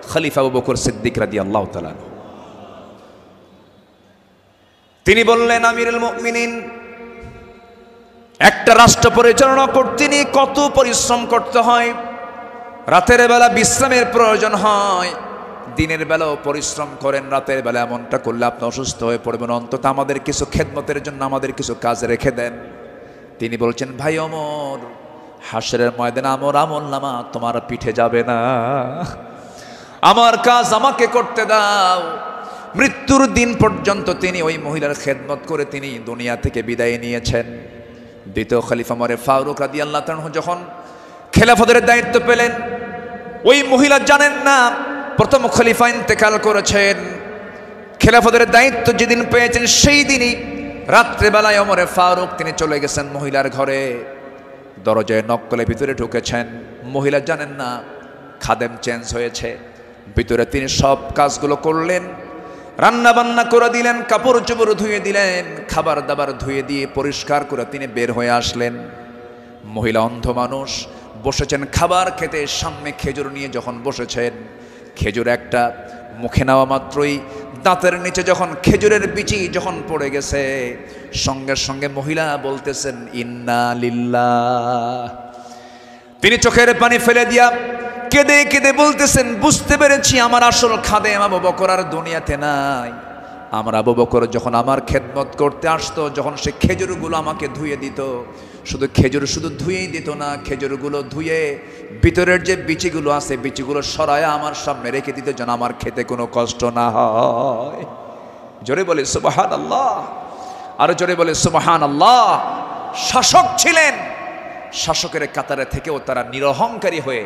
খলিফা আবু বকর সিদ্দিক রাদিয়াল্লাহু তাআলা তিনি বললেন আমিরুল মুমিনিন একটা রাষ্ট্র পরিচালনা করতে নিয়ে কত পরিশ্রম করতে হয়। রাতের বেলা বিশ্রামের প্রয়োজন হয়, দিনের বেলাও পরিশ্রম করেন, রাতের বেলা এমনটা করলে আপনি অসুস্থ হয়ে পড়বেন, অন্তত আমাদের কিছু খেদমতের জন্য আমাদের কিছু কাজ রেখে দেন। তিনি বলছেন, ভাই ওমর, হাসরের ময়দানে আমার আমল নামা তোমার পিঠে যাবে না, আমার কাজ আমাকে করতে দাও। মৃত্যুর দিন পর্যন্ত তিনি ওই মহিলার খেদমত করে তিনি দুনিয়া থেকে বিদায় নিয়েছেন। দ্বিতীয় খলিফা ওমর ফারুক রাদিয়াল্লাহু তাআলা যখন খেলাফতের দায়িত্ব পেলেন, ওই মহিলা জানেন না প্রথম খলিফা ইন্তেকাল করেছেন। খেলাফতের দায়িত্ব যেদিন পেয়েছেন সেই দিনই রাত্রেবেলায় ওমর ফারুক তিনি চলে গেছেন মহিলার ঘরে, দরজায় নক করে ভিতরে ঢুকেছেন। মহিলা জানেন না খাদেম চেঞ্জ হয়েছে। ভিতরে তিনি সব কাজগুলো করলেন, রান্না বান্না করে দিলেন, কাপড় চোপড় ধুয়ে দিলেন, খাবার দাবার ধুয়ে দিয়ে পরিষ্কার করে তিনি বের হয়ে আসলেন। মহিলা অন্ধ মানুষ, বসেছেন খাবার খেতে, সামনে খেজুর নিয়ে যখন বসেছেন, খেজুর একটা মুখে নেওয়া মাত্রই দাঁতের নিচে যখন খেজুরের বিচি যখন পড়ে গেছে, সঙ্গে সঙ্গে মহিলা বলতেছেন ইন্না লিল্লাহ। তিনি চোখের পানি ফেলে দিয়া কেঁদে কেঁদে বলতেছেন, বুঝতে পেরেছি আমার আসল খাদেম আবু বকর আর দুনিয়াতে নাই। আমার আবু বকর যখন আমার খেদমত করতে আসতো, যখন সে খেজুরগুলো আমাকে ধুয়ে দিত, শুধু খেজুর শুধু ধুয়েই দিত না, খেজুরগুলো ধুয়ে ভিতরের যে বিচিগুলো আছে বিচিগুলো সরায় আমার সামনে রেখে দিত, যেন আমার খেতে কোনো কষ্ট না হয়। জোরে বলে সুবহানাল্লাহ, আরো জোরে বলে সুবহানাল্লাহ। শাসক ছিলেন, শাসকের কাতারে থেকেও তারা নিরহংকারী হয়ে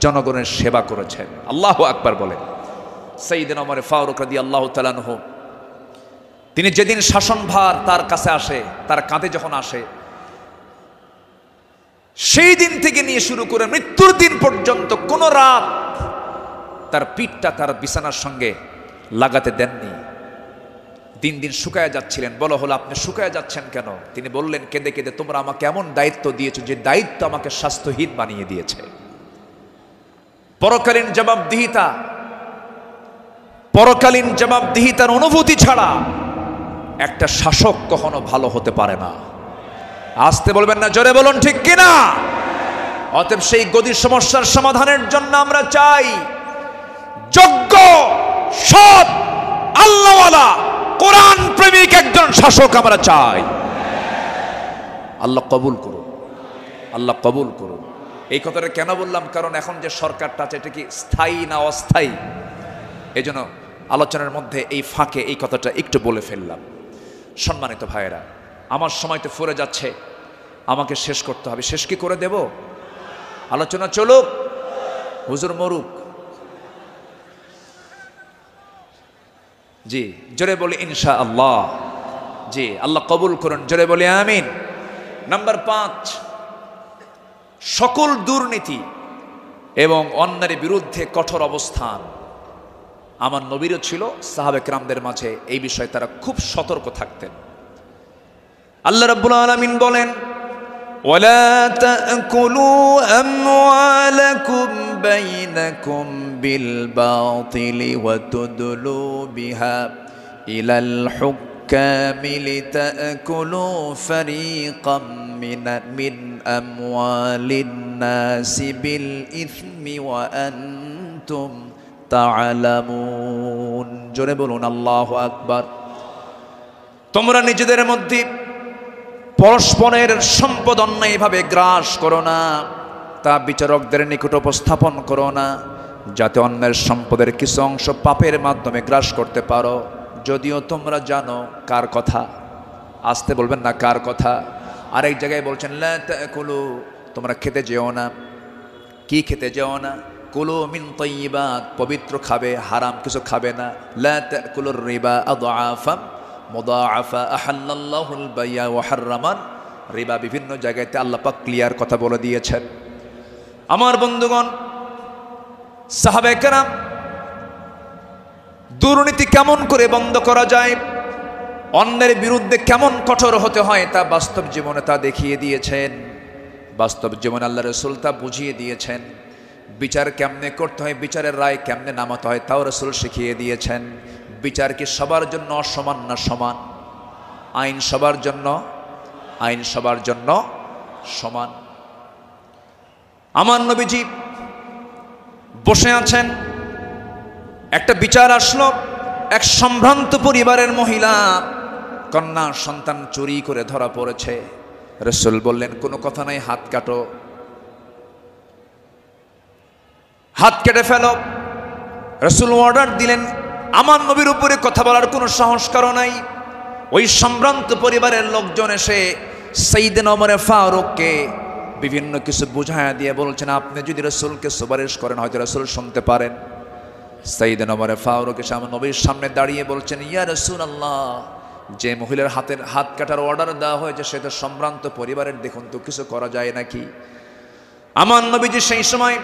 জনগণের সেবা করেছেন। আল্লাহু আকবার বলেন। সাইয়েদনা ওমর ফারুক রাদিয়াল্লাহু তাআলা আনহু তিনি যেদিন শাসনভার তার কাছে আসে, তার কাঁধে যখন আসে, সেই দিন থেকে নিয়ে শুরু করে মৃত্যুর দিন পর্যন্ত কোন রাত তার পিঠটা তার বিছানার সঙ্গে লাগাতে দেননি। দিন দিন শুকায় যাচ্ছিলেন। বলা হলো, আপনি শুকায় যাচ্ছেন কেন? তিনি বললেন কেঁদে কেঁদে, তোমরা আমাকে এমন দায়িত্ব দিয়েছো যে দায়িত্ব আমাকে স্বাস্থ্যহীন বানিয়ে দিয়েছে। পরকালীন জবাবদিহিতার অনুভূতি ছাড়া একটা শাসক কখনো ভালো হতে পারে না। আসতে বলবেন না, জোরে বলুন ঠিক কিনা? অতএব সেই গদির সমস্যার সমাধানের জন্য আমরা চাই যোগ্য, সৎ, আল্লাহওয়ালা, কোরআন প্রেমিক একজন শাসক আমরা চাই। আল্লাহ কবুল করুন, আল্লাহ কবুল করুন। এই কথাটা কেন বললাম? কারণ এখন যে সরকারটা আছে এটা কি স্থায়ী না অস্থায়ী? এই জন্য আলোচনার মধ্যে এই ফাঁকে এই কথাটা একটু বলে ফেললাম। সম্মানিত ভাইয়েরা, আমার সময় তো ফুরে যাচ্ছে, আমাকে শেষ করতে হবে। শেষ কি করে দেব? আলোচনা চলুক, হুজুর মরুক। জি, জোরে বলি ইনশাআল্লাহ। জি, আল্লাহ কবুল করুন, জোরে বলি আমিন। নাম্বার 5, সকল দুর্নীতি এবং অন্যায়ের বিরুদ্ধে কঠোর অবস্থান। আমার নবীরও ছিল, সাহাবে কেরামদের মাঝে এই বিষয়ে তারা খুব সতর্ক থাকতেন। আল্লাহ রাব্বুল আলামিন বলেন, ওয়ালা তাকুলু আমওয়ালাকুম বাইনাকুম বিল বাতিলি ওয়া তুদলু বিহা ইলাল হুক্কামি লিতাকুলু ফারীকাম মিন আমওয়ালিন নাসি বিল ইসমি ওয়া আনতুম তা'লামুন। জোরে বলুন আল্লাহু আকবার। তোমরা নিজেদের মধ্যে পরস্পরের সম্পদ অন্যায়ভাবে গ্রাস করো না, তা বিচারকদের নিকট উপস্থাপন করো না, যাতে অন্যের সম্পদের কিছু অংশ পাপের মাধ্যমে গ্রাস করতে পারো, যদিও তোমরা জানো কার কথা। আসতে বলবেন না, কার কথা? আরেক জায়গায় বলছেন, লা তাকুলু, তোমরা খেতে যেও না। কি খেতে যেও না? কুলু মিন তাইয়্যিবাত, পবিত্র খাবে, হারাম কিছু খাবে না। লা তাকুলুর রিবা আদআফাম মুদাআফা আহাল্লাল্লাহুল বাইয়া ওয়া হাররামান রিবা। বিভিন্ন জায়গাতে আল্লাহ পাক ক্লিয়ার কথা বলে দিয়েছেন। আমার বন্ধুগণ, সাহাবায়ে কেরাম দুর্নীতি কেমন করে বন্ধ করা যায়, অন্যের বিরুদ্ধে কেমন কঠোর হতে হয়, তা বাস্তব জীবনে তা দেখিয়ে দিয়েছেন। বাস্তব জীবনে আল্লাহ রাসূল তা বুঝিয়ে দিয়েছেন। বিচার কেমনে করতে হয়, বিচারের রায় কেমনে নামাতে হয়, তাও রাসূল শিখিয়ে দিয়েছেন। বিচার কি সবার জন্য সমান না সমান? আইন সবার জন্য? আইন সবার জন্য সমান। আমার নবীজি বসে আছেন, একটা বিচার আসলো। এক সম্ভ্রান্ত পরিবারের মহিলা কন্যা সন্তান চুরি করে ধরা পড়েছে। রাসূল বললেন, কোনো কথা নাই, হাত কাটো, হাত কেটে ফেলো। রাসূল অর্ডার দিলেন। আমার নবীর উপরে কথা বলার কোনো সাহস কারো নাই। ওই সম্ভ্রান্ত পরিবারের লোকজন এসে সাইয়েদনা ওমর ফারুককে বিভিন্ন কিছু বুঝায়া দিয়ে বলছেন, আপনি যদি রাসূলকে সুপারিশ করেন হয়তো রাসূল শুনতে পারেন। সাইয়েদনা ওমর ফারুক এসে আমার নবীর সামনে দাঁড়িয়ে বলছেন, ইয়া রাসূলুল্লাহ, যে মহিলার হাত কাটার অর্ডার দেওয়া হয়েছে সে তো সম্ভ্রান্ত পরিবারের, দেখুন তো কিছু করা যায় নাকি। আমার নবীজি সেই সময়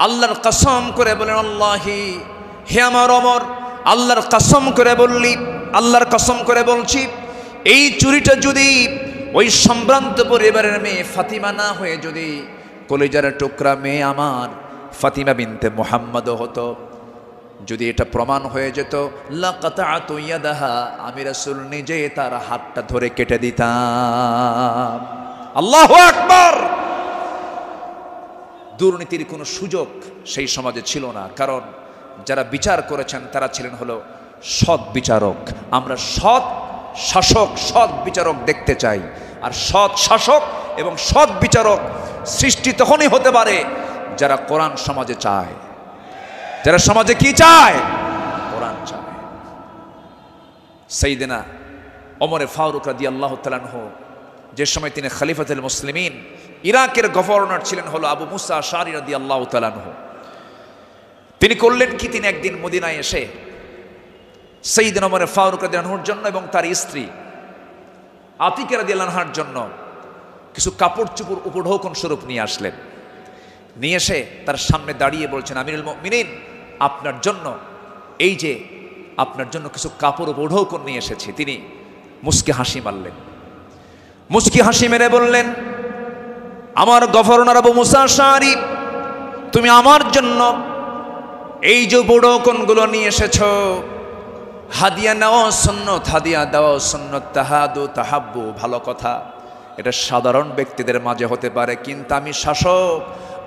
আল্লাহর কসম করে বলেন, আল্লাহি, হে আমার ওমর, আল্লাহর কসম করে বললি, আল্লাহর কসম করে বলছি, এই চুরিটা যদি ওই সম্ভ্রান্ত পরিবারের মেয়ে ফাতিমা না হয়ে যদি কলিজার টুকরা মেয়ে আমার ফাতিমা বিনতে মুহাম্মদ হতো, যদি এটা প্রমাণ হয়ে যেত, লাকাতাতু ইয়াদাহা, আমি রাসূল নিজে তার হাতটা ধরে কেটে দিতাম। আল্লাহু আকবার। দুর্নীতির কোনো সুযোগ সেই সমাজে ছিল না, কারণ যারা বিচার করেছেন তারা ছিলেন হলো সৎ বিচারক। আমরা সৎ শাসক, সৎ বিচারক দেখতে চাই। আর সৎ শাসক এবং সৎ বিচারক সৃষ্টি তখনই হতে পারে যারা কোরআন সমাজে চায়। যারা সমাজে কি চায়? কোরআন চায়। সাইয়েদনা ওমর ফারুক রাদিয়াল্লাহু তাআলা আনহু, যে সময় তিনি খলিফাতুল মুসলিমিন, ইরাকের গভর্নর ছিলেন হলো আবু মুসা আশআরী রাদিয়াল্লাহু তাআলা আনহু। তিনি করলেন কি, তিনি একদিন মদিনায় এসে সাইয়েদনা ওমর ফারুক রাদিয়াল্লাহু আনহুর জন্য এবং তার স্ত্রী আতিকা রাদিয়াল্লাহু আনহার জন্য কিছু কাপড় চোপড় উপঢৌকন স্বরূপ নিয়ে আসলেন। নিয়ে এসে তার সামনে দাঁড়িয়ে বলছেন, আমিরুল মুমিনিন, আপনার জন্য, এই যে আপনার জন্য কিছু কাপড় উপঢৌকন নিয়ে এসেছি। তিনি মুস্কি হাসি মারলেন। মুস্কি হাসি মেরে বললেন, আমার গভর্নর আবু মুসা আশআরী, তুমি আমার জন্য এই যে উপঢৌকনগুলো নিয়ে এসেছ, হাদিয়া নেওয়া সুন্নত, হাদিয়া দেওয়া সুন্নত, তাহাদু তাহাব্বু, ভালো কথা, এটা সাধারণ ব্যক্তিদের মাঝে হতে পারে, কিন্তু আমি শাসক,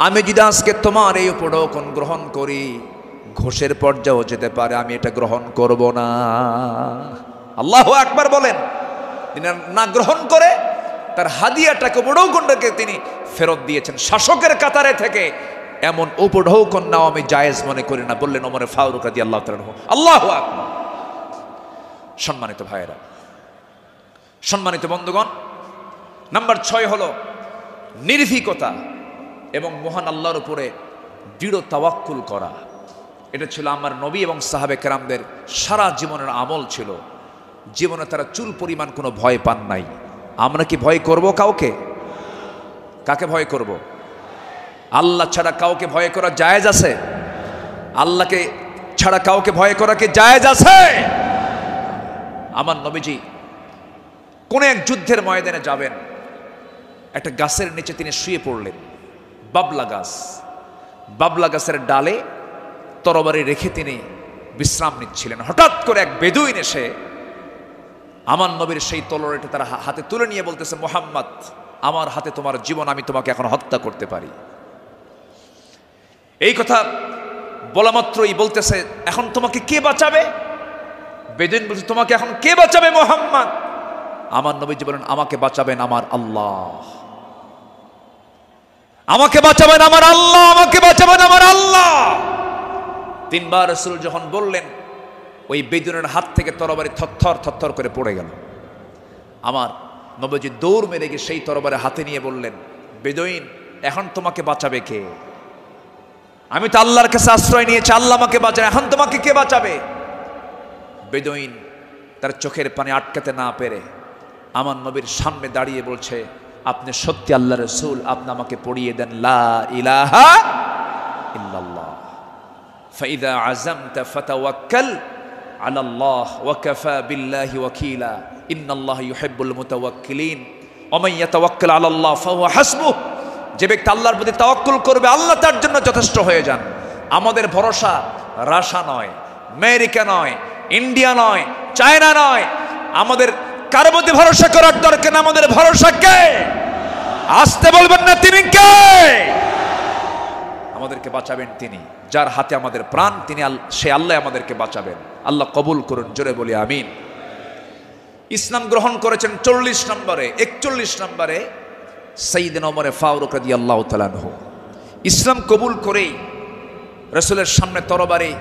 আমি যদি আজকে তোমার এই উপঢৌকন গ্রহণ করি ঘোষের পর্যায়েও যেতে পারে, আমি এটা গ্রহণ করব না। আল্লাহু আকবার বলেন। তিনি না গ্রহণ করে তার হাদিয়াটাকে, উপঢৌকনটাকে তিনি ফেরত দিয়েছেন। শাসকের কাতারে থেকে এমন উপঢৌকন নাও আমি জায়েজ মনে করি না, বললেন ওমর ফারুক রাদিয়াল্লাহু তাআলা আনহু। আল্লাহু আকবার। সম্মানিত ভাইয়েরা, সম্মানিত বন্ধুগণ, নাম্বার 6 হলো নির্ভীকতা এবং মহান আল্লাহর উপরে দৃঢ় তাওয়াক্কুল করা। এটা ছিল আমার নবী এবং সাহাবে কেরামদের সারা জীবনের আমল ছিল। জীবনে তারা চুল পরিমাণ কোনো ভয় পান নাই। আমরা কি ভয় করব কাউকে? কাকে ভয় করব? আল্লাহ ছাড়া কাউকে ভয় করা জায়েজ আছে? আল্লাহকে ছাড়া কাউকে ভয় করা কি জায়েজ আছে? আমার নবীজি কোন এক যুদ্ধের ময়দানে যাবেন, একটা গাছের নিচে তিনি শুয়ে পড়লেন। বাবলা গাছ, বাবলা গাছের ডালে তরবারি রেখে তিনি বিশ্রাম নিচ্ছিলেন। হঠাৎ করে এক বেদুইন এসে আমার নবীর সেই তলোয়ারটা তার হাতে তুলে নিয়ে বলতেছে, মুহাম্মদ, আমার হাতে তোমার জীবন, আমি তোমাকে এখন হত্যা করতে পারি। এই কথা বলা মাত্রই বলতেছে, এখন তোমাকে কে বাঁচাবে? বেদুইন বলছে, তোমাকে এখন কে বাঁচাবে মুহাম্মদ? আমার নবীজি বলেন, আমাকে বাঁচাবেন আমার আল্লাহ, আমাকে বাঁচাবেন আমার আল্লাহ, আমাকে বাঁচাবেন আমার আল্লাহ। 3 বার রাসূল যখন বললেন, ওই বেদুইনের হাত থেকে তরবারি থরথর থরথর করে পড়ে গেল। আমার নবীজি দৌড় মেরে গিয়ে সেই তরবারি হাতে নিয়ে বললেন, বেদুইন, এখন তোমাকে বাঁচাবে কে? আমি তো আল্লাহর কাছে আশ্রয় নিয়েছি, আল্লাহ আমাকে বাঁচাবে, এখন তোমাকে কে বাঁচাবে? বেদুইন তার চোখের পানি আটকাতে না পেরে আমার নবীর সামনে দাঁড়িয়ে বলছে, আপনি সত্যি আল্লাহ রাসূল, আপনি আমাকে পড়িয়ে দেন লা ইলাহা ইল্লাল্লাহ, ফাইদা আযামতা ফাতাওয়াক্কাল আলাল্লাহ ওয়া কাফা বিল্লাহি ওয়াকিলা ইন্নাল্লাহা ইউহিব্বুল মুতাওয়াক্কিলিন ওয়া মান ইয়াতাওয়াক্কাল আলাল্লাহ ফাহুয়া হাসবুহ। যে ব্যক্তি আল্লাহর প্রতি তাওয়াক্কুল করবে, আল্লাহ তার জন্য যথেষ্ট হয়ে যান। আমাদের ভরসা রাশিয়া নয়, আমেরিকা নয়, ইন্ডিয়া নয়, চায়না নয়, আমাদের কার প্রতি ভরসা করার দরকার, আমাদের ভরসা কে? আসতে বলবেন না, তিনি কে? আমাদেরকে বাঁচাবেন তিনি, যার হাতে আমাদের প্রাণ, তিনি সে আল্লাহ আমাদেরকে বাঁচাবেন। আল্লাহ কবুল করুন, জোরে বলি আমিন। ইসলাম গ্রহণ করেছেন 40 নম্বরে, 41 নম্বরে সাইয়েদনা ওমর ফারুক রাদিয়াল্লাহু তাআলা আনহু। ইসলাম কবুল করেই রাসূলের সামনে তরবারি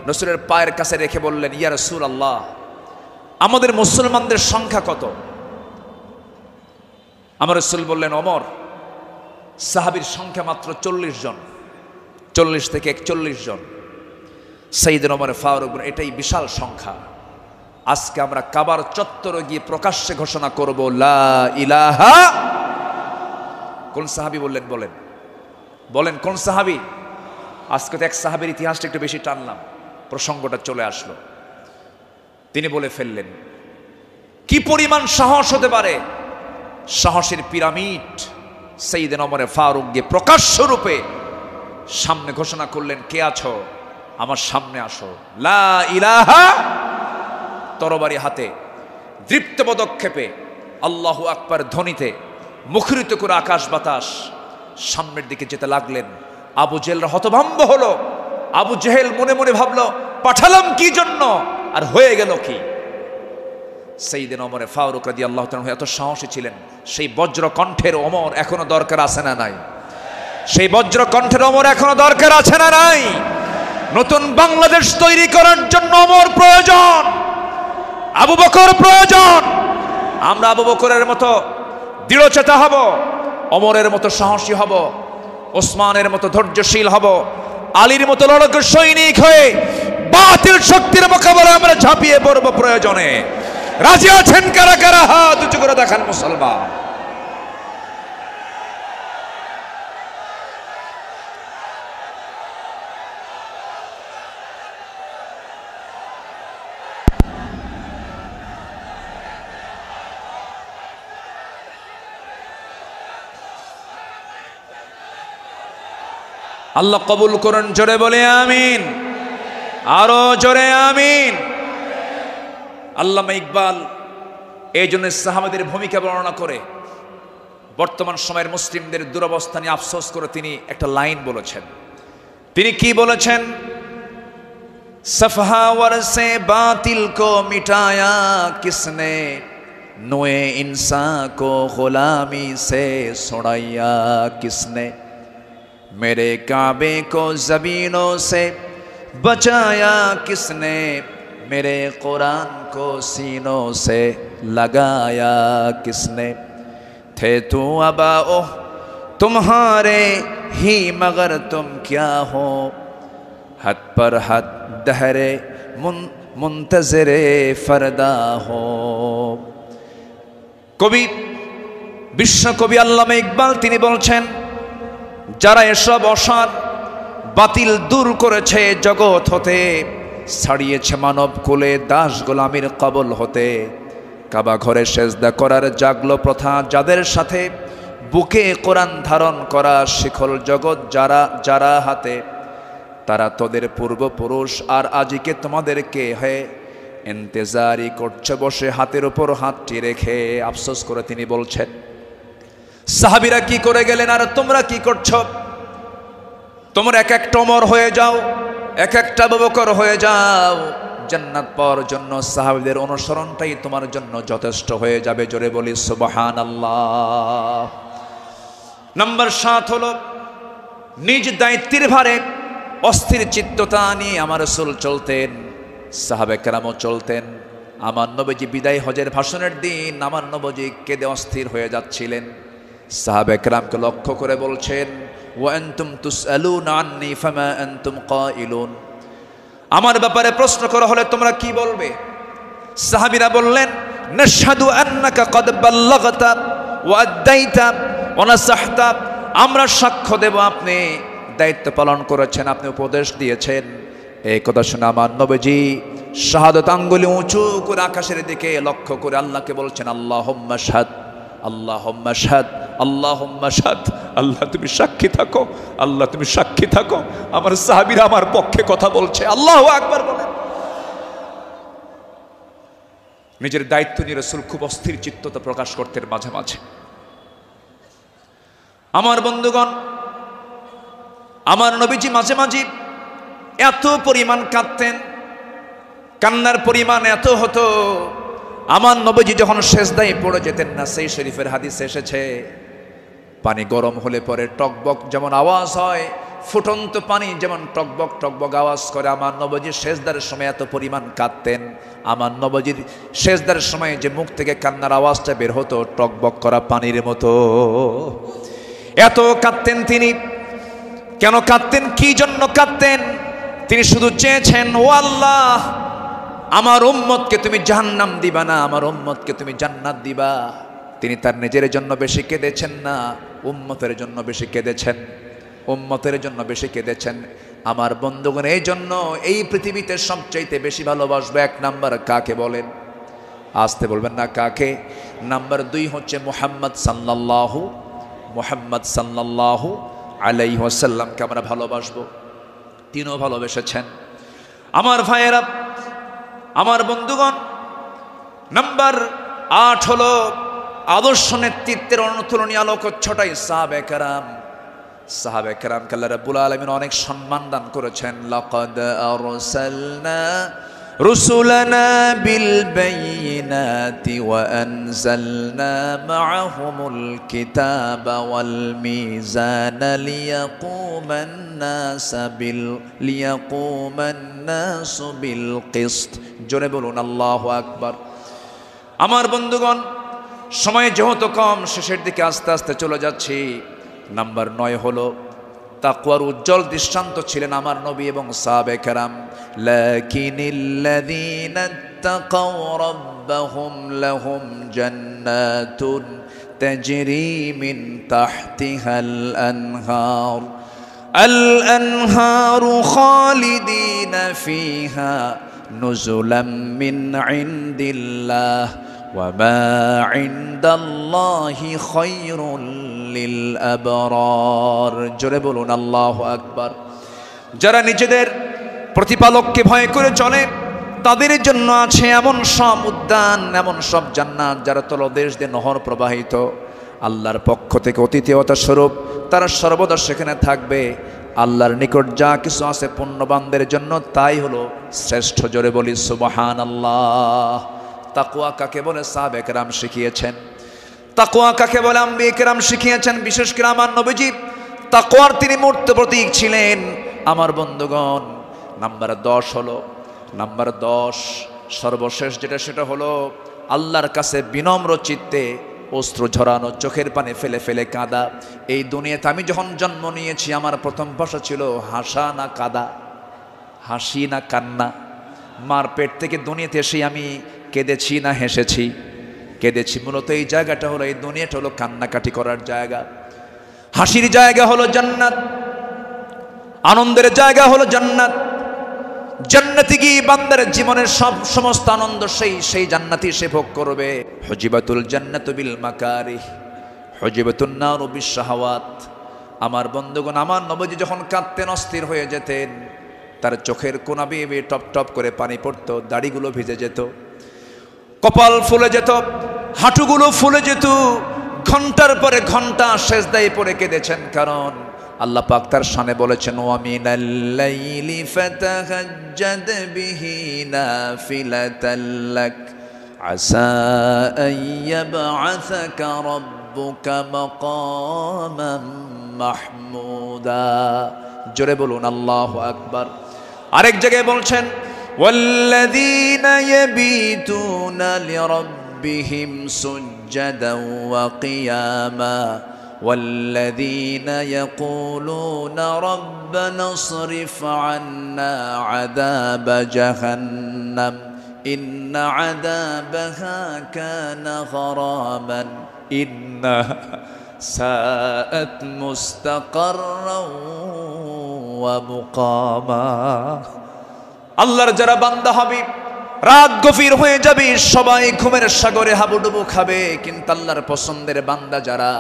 রাসূলের পায়ের কাছে রেখে বললেন, ইয়া রাসূলুল্লাহ, আমাদের মুসলমানদের সংখ্যা কত? আমার রাসূল বললেন, ওমর, সাহাবীর সংখ্যা মাত্র 40 জন, 40 থেকে 41 জন। সাইয়েদনা ওমর ফারুক, এটাই বিশাল সংখ্যা। আজকে আমরা কাবার চত্বরে গিয়ে প্রকাশ্যে ঘোষণা করব, লা ইলাহা। কোন সাহাবী বললেন? বলেন বলেন, কোন সাহাবী? আজকে তো এক সাহাবীর ইতিহাসটা একটু বেশি টানলাম, প্রসঙ্গটা চলে আসলো। তিনি বলে ফেললেন, কি পরিমাণ সাহস হতে পারে! সাহসের পিরামিড। সাইয়েদনা ওমর ফারুক গিয়ে প্রকাশ্য রূপে সামনে ঘোষণা করলেন, কে আছো? আমার সামনে আসো। লা ইলাহা। তরবারি হাতে দৃপ্ত পদক্ষেপে আল্লাহু আকবার ধ্বনিতে মুখরিত করে আকাশ বাতাস সামনের দিকে যেতে লাগলেন। আবু জেহেল হতভম্ব হলো। আবু জেহেল মনে মনে ভাবলো, পাঠালাম কি জন্য, আর হয়ে গেল কি? সাইয়েদনা ওমর ফারুক রাদিয়াল্লাহু তাআলা এত সাহসী ছিলেন, সেই বজ্র কণ্ঠের ওমর এখনো দরকার আছে না নাই? সেই বজ্র কণ্ঠের ওমর এখনো দরকার আছে না নাই? নতুন বাংলাদেশ তৈরি করার জন্য ওমর প্রয়োজন, আবু বকর প্রয়োজন। আমরা আবু বকরের মতো দৃঢ়চেতা হব, ওমরের মতো সাহসী হব, ওসমানের মতো ধৈর্যশীল হব, আলীর মতো লড়াকু সৈনিক হয়ে বাতিল শক্তির মোকাবেলায় আমরা ঝাঁপিয়ে পড়ব প্রয়োজনে। রাজি আছেন কারা কারা? হাত উঁচু করে দেখান মুসলমান। আল্লাহ কবুল করুন, জোরে বলে আমিন, আরো জোরে আমিন। আল্লামা ইকবাল এই জন্য সাহাবাদের ভূমিকা বর্ণনা করে বর্তমান সময়ের মুসলিমদের দুরবস্থা নিয়ে আফসোস করে তিনি একটা লাইন বলেছেন। তিনি কি বলেছেন? সফহা ওয়ারসে বাতিল কো মিটায়া কিসনে, নোয়ে ইনসা কো গোলামি সে ছড়াইয়া কিসনে, मेरे काबे को ज़मीनों से बचाया किसने, मेरे कुरान को सीनों से लगाया किसने, थे तू अबाओ तुम्हारे ही मगर तुम क्या हो, हद पर हद दहरे मुंतज़िरे फरदा हो। कवि विश्व कवि আল্লামা ইকবাল তিনি বলছেন, যারা এসব অসার বাতিল দূর করেছে জগৎ হতে, ছাড়িয়েছে মানব কুলে দাস গোলামির কবল হতে, কাবা ঘরে সেজদা করার জাগলো প্রথা যাদের সাথে, বুকে কোরআন ধারণ করা শিখল জগৎ যারা যারা হাতে, তারা তোদের পূর্বপুরুষ আর আজিকে তোমাদেরকে হে ইন্তেজারি করছে বসে হাতের উপর হাতটি রেখে। আফসোস করে তিনি বলছেন, সাহাবীরা কি করে গেলেন আর তোমরা কি করছো? তোমরা এক একটা ওমর হয়ে যাও, এক একটা আবু বকর হয়ে যাও, জান্নাত পাওয়ার জন্য সাহাবীদের অনুসরণটাই তোমার জন্য যথেষ্ট হয়ে যাবে। জোরে বলি সুবহানাল্লাহ। নাম্বার 7 হলো নিজ দায়িত্বের ভারে অস্থির চিত্ততা নিয়ে আমার রাসূল চলতেন, সাহাবে কেরামও চলতেন। আমার নবীজি বিদায় হজের ভাষণের দিন আমার নবীজি কেঁদে অস্থির হয়ে যাচ্ছিলেন। সাহাবে কেরামকে লক্ষ্য করে বলছেন, ওয়া আনতুম তুসআলুনা আন্নী ফামা আনতুম কাইলুন, আমার ব্যাপারে প্রশ্ন করা হলে তোমরা কি বলবে? সাহাবীরা বললেন, নাশহাদু আন্নাকা ক্বাদ বাল্লাগতা ওয়া আদাইতা ওয়া নাসাহতা, আমরা সাক্ষ্য দেব আপনি দায়িত্ব পালন করেছেন, আপনি উপদেশ দিয়েছেন। এই কথা শুনে আমার নবীজি শাহাদাত আঙ্গুলি উঁচু করে আকাশের দিকে লক্ষ্য করে আল্লাহকে বলছেন, আল্লাহুম্মা শাহাদ, আল্লাহুম্মা শাহাদ, আল্লাহুম্মা শাহাদ। আল্লাহ তুমি সাক্ষী থাকো, আল্লাহ তুমি সাক্ষী থাকো, আমার সাহাবীরা আমার পক্ষে কথা বলছে। আল্লাহু আকবার বলেন। নিজের দায়িত্ব নিয়ে রাসূল খুব অস্থির চিত্ততা প্রকাশ করতেন মাঝে মাঝে। আমার বন্ধুগণ, আমার নবীজি মাঝে মাঝে এত পরিমাণ কাঁদতেন, কান্নার পরিমাণ এত হতো, আমার নবীজি যখন সেজদায় পড়ে যেতেন না, সেই শরীফের হাদিসে এসেছে পানি গরম হলে পরে টকবক যেমন আওয়াজ হয়, ফুটন্ত পানি যেমন টকবক টকবক আওয়াজ করে, আমার নবীজি সেজদার সময় এত পরিমাণ কাঁদতেন। আমার নবীজির সেজদার সময় যে মুখ থেকে কান্নার আওয়াজটা বের হতো টকবক করা পানির মতো, এত কাঁদতেন তিনি। কেন কাঁদতেন, কি জন্য কাঁদতেন? তিনি শুধু চেয়েছেন, ও আল্লাহ, আমার উম্মতকে তুমি জাহান্নাম দিবা না, আমার উম্মতকে তুমি জান্নাত দিবা। তিনি তার নিজের জন্য বেশি কেঁদেছেন না, উম্মতের জন্য বেশি কেঁদেছেন, উম্মতের জন্য বেশি কেঁদেছেন। আমার বন্ধুগণ, এই জন্য এই পৃথিবীতে সবচাইতে বেশি ভালোবাসবো এক নাম্বার কাকে বলেন? আসতে বলবেন না কাকে? নাম্বার 2 হচ্ছে মুহাম্মদ সাল্লাল্লাহু আলাইহি ওয়াসাল্লামকে আমরা ভালোবাসবো। তিনিও ভালোবেসেছেন। আমার ভাইয়েরা, আমার বন্ধুগণ, নাম্বার 8 হলো আদর্শ নেতৃত্বের অনুতুলনীয় আলোক ছটাই সাহাবায়ে কেরাম। সাহাবায়ে কেরামকে আল্লাহ রাব্বুল আলামিন অনেক সম্মান দান করেছেন। লাকাদ আরসালনা রুসুলানা বিল বাইয়িনাতি ওয়া আনজালনা মাআহুমুল কিতাবা ওয়াল মিজানা লিয়াকুমান নাসু বিল কিসত। জোরে বলুন আল্লাহু আকবার। আমার বন্ধুগণ, সময় যেহেতু কম, শেষের দিকে আস্তে আস্তে চলে যাচ্ছি। নাম্বার 9 হলো তাকওয়ার উজ্জ্বল দৃষ্টান্ত ছিলেন আমার নবী এবং সাহাবায়ে কেরাম। লাকিনিল্লাযীনা তাকাও রাব্বাহুম লাহুম জান্নাতুন তাজরি মিন তাহতিহাল আনহার আল-আনহারু খালিদিনা ফিহা নুজুলাম মিন ইনদিল্লাহ ওয়া মা ইনদাল্লাহি খায়রুল লিল আবরার। জোরে বলুন আল্লাহু আকবার। যারা নিজেদের প্রতিপালককে ভয় করে চলে, তাদের জন্য আছে এমন সব উদ্যান, এমন সব জান্নাত যারা তলদেশ দিয়ে নহর প্রবাহিত। আল্লাহর পক্ষ থেকে অতিথেয়তা স্বরূপ তারা সর্বদা সেখানে থাকবে। আল্লাহর নিকট যা কিছু আছে পুণ্যবানদের জন্য তাই হলো শ্রেষ্ঠ। জোরে বলি সুবহানাল্লাহ। তাকওয়া কাকে বলে সাহাবায়ে কেরাম শিখিয়েছেন। তাকওয়া কাকে বলে আম্বিয়ে কেরাম শিখিয়েছেন। বিশেষ করে আমার নবীজি তাকওয়ার তিনি মূর্ত প্রতীক ছিলেন। আমার বন্ধুগণ, নাম্বার 10 হলো, নাম্বার 10 সর্বশেষ যেটা, সেটা হলো আল্লাহর কাছে বিনম্র চিত্তে অশ্রু ঝরানো, চোখের পানি ফেলে ফেলে কাঁদা। এই দুনিয়াতে আমি যখন জন্ম নিয়েছি, আমার প্রথম ভাষা ছিল হাসা না কাঁদা, হাসি না কান্না। মার পেট থেকে দুনিয়াতে এসে আমি কেঁদেছি না হেসেছি? কেঁদেছি। মূলত এই জায়গাটা হলো, এই দুনিয়াটা হলো কান্নাকাটি করার জায়গা। হাসির জায়গা হলো জান্নাত, আনন্দের জায়গা হলো জান্নাত। জান্নাতে গিয়ে বান্দার জীবনের সমস্ত আনন্দ সেই জান্নাতি সে ভোগ করবে। হুজিবাতুল জান্নাতু বিল মাকারিহ হুজিবাতুন নারু বিশ শাহাওয়াত। আমার বন্ধুগণ, আমার নবীজি যখন কাঁদতেন, অস্থির হয়ে যেতেন, তার চোখের কোনা বেয়ে টপ টপ করে পানি পড়তো, দাড়িগুলো ভিজে যেত, কপাল ফুলে যেত, হাঁটুগুলো ফুলে যেত। ঘন্টার পরে ঘন্টা সেজদায় পড়ে কেঁদেছেন, কারণ আল্লাহ পাক তার শানে বলেছেন, ওয়া মিনাল লাইলি ফাতাহাজ্জাদ বিহি নাফিলাতাল লাক আসা আন ইয়াবআসাকা রাব্বুকা মাকামান মাহমুদা। জোরে বলুন আল্লাহু আকবার। আরেক জায়গায় বলছেন, ওয়াল্লাযীনা ইয়াবিতুনা লিরাব্বিহিম সুজ্জাদান ওয়া কিয়ামা والذين يقولون ربنا اصرف عنا عذاب جهنم إن عذابها كان غراما إنها ساءت مستقرا ومقاما। আল্লাহর যারা বান্দা হবে, রাত গভীর হয়ে যাবে, সবাই ঘুমের সাগরে হাবুডুবু খাবে, কিন্তু আল্লাহর পছন্দের বান্দা যারা,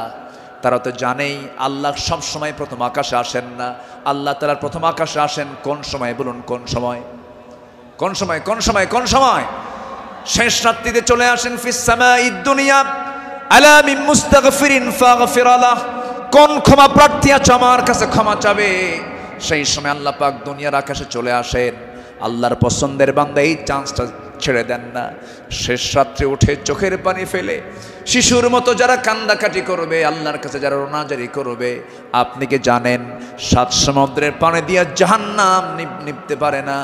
তারা তো জানেই আল্লাহ সব সময় প্রথম আকাশে আসেন না। আল্লাহ তাআলা প্রথম আকাশে আসেন কোন সময়? বলুন কোন সময়? কোন সময়? কোন সময়? কোন সময়? শেষ রাত্রিতে চলে আসেন ফিস সামাঈদ দুনিয়া আলা মিন মুস্তাগফিরিন ফাগফির লাহ, কোন ক্ষমা প্রার্থী আছে আমার কাছে ক্ষমা চাবে। সেই সময় আল্লাহ পাক দুনিয়ার আকাশে চলে আসেন, আল্লাহর পছন্দের বান্দা এই চান্সটা ছেড়ে দেন না। শেষ রাত্রে উঠে চোখের পানি ফেলে শিশুর মতো যারা কান্দাকাটি করবে, আল্লাহর কাছে যারা রোনাজারি করবে, আপনি কি জানেন 7 সমুদ্রের পানি দিয়ে জাহান্নাম নিভতে পারে না,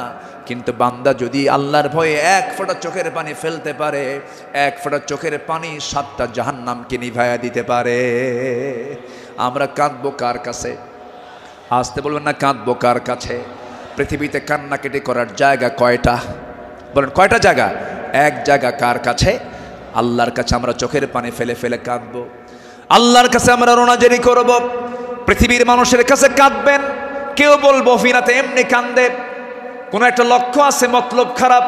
কিন্তু বান্দা যদি আল্লাহর ভয়ে 1 ফোঁটা চোখের পানি ফেলতে পারে, 1 ফোঁটা চোখের পানি 7টা জাহান্নামকে নিভাইয়া দিতে পারে। আমরা কাঁদবো কার কাছে? আসতে বলবেন না, কাঁদবো কার কাছে? পৃথিবীতে কান্নাকাটি করার জায়গা কয়টা? বলেন কয়টা জায়গা? এক জায়গা। কার কাছে? আল্লাহর কাছে আমরা চোখের পানি ফেলে ফেলে কাঁদবো, আল্লাহর কাছে আমরা রোনাজারি করব। পৃথিবীর মানুষের কাছে কাঁদবেন, কেউ বলবো ফিনাতে এমনি কান্দে, কোনো একটা লক্ষ্য আছে, মতলব খারাপ,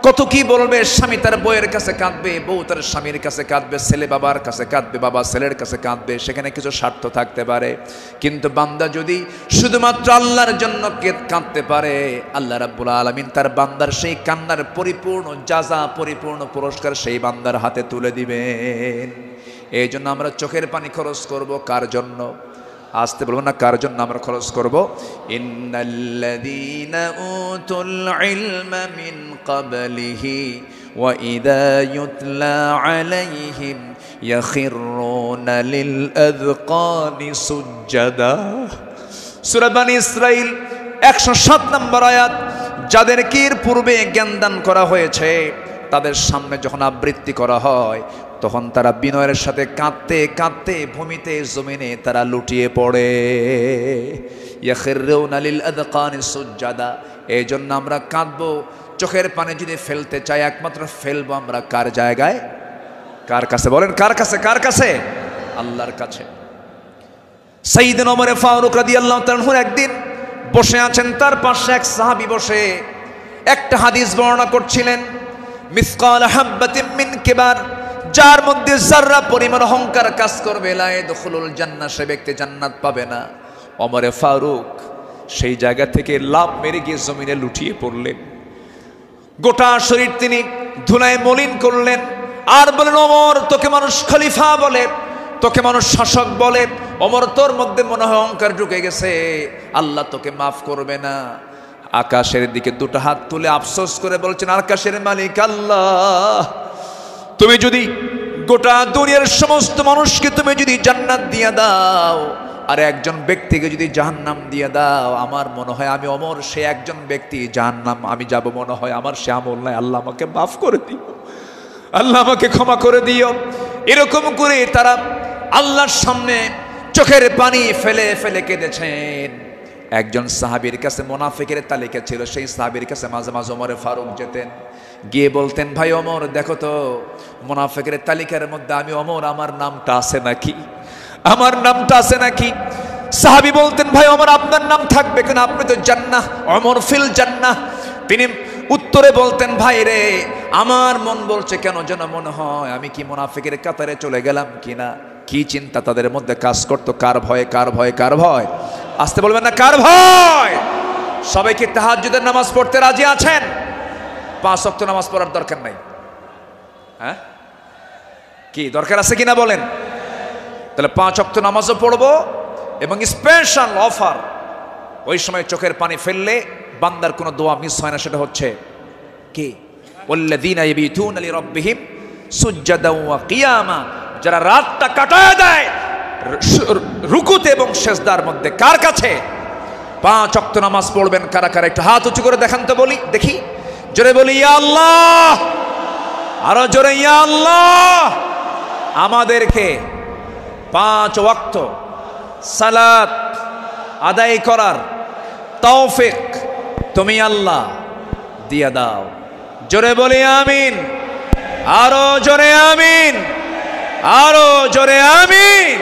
কত কি বলবে। স্বামী তার বউয়ের কাছে কাঁদবে, বউ তার স্বামীর কাছে কাঁদবে, ছেলে বাবার কাছে কাঁদবে, বাবা ছেলের কাছে কাঁদবে, সেখানে কিছু স্বার্থ থাকতে পারে। কিন্তু বান্দা যদি শুধুমাত্র আল্লাহর জন্য কাঁদতে পারে, আল্লাহ রাব্বুল আলামিন তার বান্দার সেই কান্নার পরিপূর্ণ জাযা, পরিপূর্ণ পুরস্কার সেই বান্দার হাতে তুলে দিবেন। এই জন্য আমরা চোখের পানি খরচ করব কার জন্য? আসতে বলবো না, কার জন্য আমরা খরচ করব? ইন্নাল্লাযীনা উতুল ইলমা মিন ক্বাবলিহি ওয়া ইযা ইউতলা আলাইহিম ইয়াখিরুনা লিল আযকানি সুজদা। সূরা বনী ইসরাঈল 107 নম্বর আয়াত। যাদেরকে এর পূর্বে জ্ঞান দান করা হয়েছে, তাদের সামনে যখন আবৃত্তি করা হয়, তখন তারা বিনয়ের সাথে কাঁদতে কাঁদতে ভূমিতে জমিনে তারা লুটিয়ে পড়ে। ইয়াখিরুনা লিল আযকানি সুজদা। এই জন্য আমরা কাঁদবো। চোখের পানি যদি ফেলতে চাই, একমাত্র ফেলবো আমরা কার জায়গায়? কার কাছে? বলেন কার কাছে? কার কাছে? আল্লাহর কাছে। সাইয়েদনা ওমর ফারুক রাদিয়াল্লাহু তাআলা একদিন বসে আছেন, তার পাশে এক সাহাবী বসে একটা হাদিস বর্ণনা করছিলেন। মিসকাল হাব্বাতিন মিন কিবার, যার মধ্যে যাররা পরিমাণ অহংকার কাজ করবে, লা ইয়াদখুলুল জান্নাহ, সে ব্যক্তি জান্নাত পাবে না। ওমর ফারুক সেই জায়গা থেকে লাফ মেরে গিয়ে জমিনে লুটিয়ে পড়লেন। গোটা শরীর তিনি ধুলায় মলিন করলেন, আর বলেন, ওমর, তোকে মানুষ খলিফা বলে, তোকে মানুষ শাসক বলে, ওমর তোর মধ্যে মনে হয় অহংকার ঢুকে গেছে, আল্লাহ তোকে মাফ করবে না। আকাশের দিকে দুটো হাত তুলে আফসোস করে বলছেন, আকাশের মালিক আল্লাহ, তুমি যদি গোটা দুনিয়ার সমস্ত মানুষকে তুমি যদি জান্নাত দিয়ে দাও, আর একজন ব্যক্তিকে যদি জাহান্নাম দিয়ে দাও, আমার মনে হয় আমি ওমর সে একজন ব্যক্তি, জাহান্নাম আমি যাব মনে হয় আমার সে আমল নাই, আল্লাহ আমাকে মাফ করে দিও, আল্লাহ আমাকে ক্ষমা করে দিও। এরকম করে তারা আল্লাহর সামনে চোখের পানি ফেলে ফেলে কেঁদেছেন। একজন সাহাবীর কাছে মুনাফিকের তালিকা ছিল, সেই সাহাবীর কাছে মাঝে মাঝে ওমর ফারুক যেতেন, গিয়ে বলতেন, ভাই ওমর, দেখো তো মুনাফিকের তালিকার মধ্যে আমি ওমর, আমার নামটা আছে নাকি? আমার নামটা আছে নাকি? সাহাবী বলতেন, ভাই ওমর, আপনার নাম থাকবে কেন? আপনি তো জান্নাহ, ওমর ফিল জান্নাহ। তিনি উত্তরে বলতেন, ভাই রে, আমার মন বলছে কেন যেন মনে হয় আমি কি মুনাফিকের কাতারে চলে গেলাম কিনা। কি চিন্তা তাদের মধ্যে কাজ করতো, কার ভয়, কার ভয়, কার ভয়? আসতে বলবেন না, কার ভয়? সবাই কি তাহাজ্জুদের নামাজ পড়তে রাজি আছেন? 5 ওয়াক্ত নামাজ পড়ার দরকার নাই? হ্যাঁ, কি দরকার আছে কিনা বলেন? তাহলে 5 ওয়াক্ত নামাজও পড়বো, এবং স্পেশাল অফার, ওই সময় চোখের পানি ফেললে বান্দার কোনো দোয়া মিস হয় না। সেটা হচ্ছে কি? ওয়াল্লাযীনা ইয়াবিতুনা লিরাব্বিহিম সুজদান ওয়া কিয়ামা, যারা রাতটা কাটায় দেয় রুকুতে এবং সিজদার মধ্যে। কার কাছে? 5 ওয়াক্ত নামাজ পড়বেন কারা কারা? একটু হাত উঁচু করে দেখান তো, বলি দেখি, জোরে বলি ইয়া আল্লাহ, আরো জোরে ইয়া আল্লাহ। আমাদেরকে 5 ওয়াক্ত সালাত আদায় করার তৌফিক তুমি আল্লাহ দিয়ে দাও। জোরে বলি আমিন, আরো জোরে আমিন, আরো জোরে আমিন।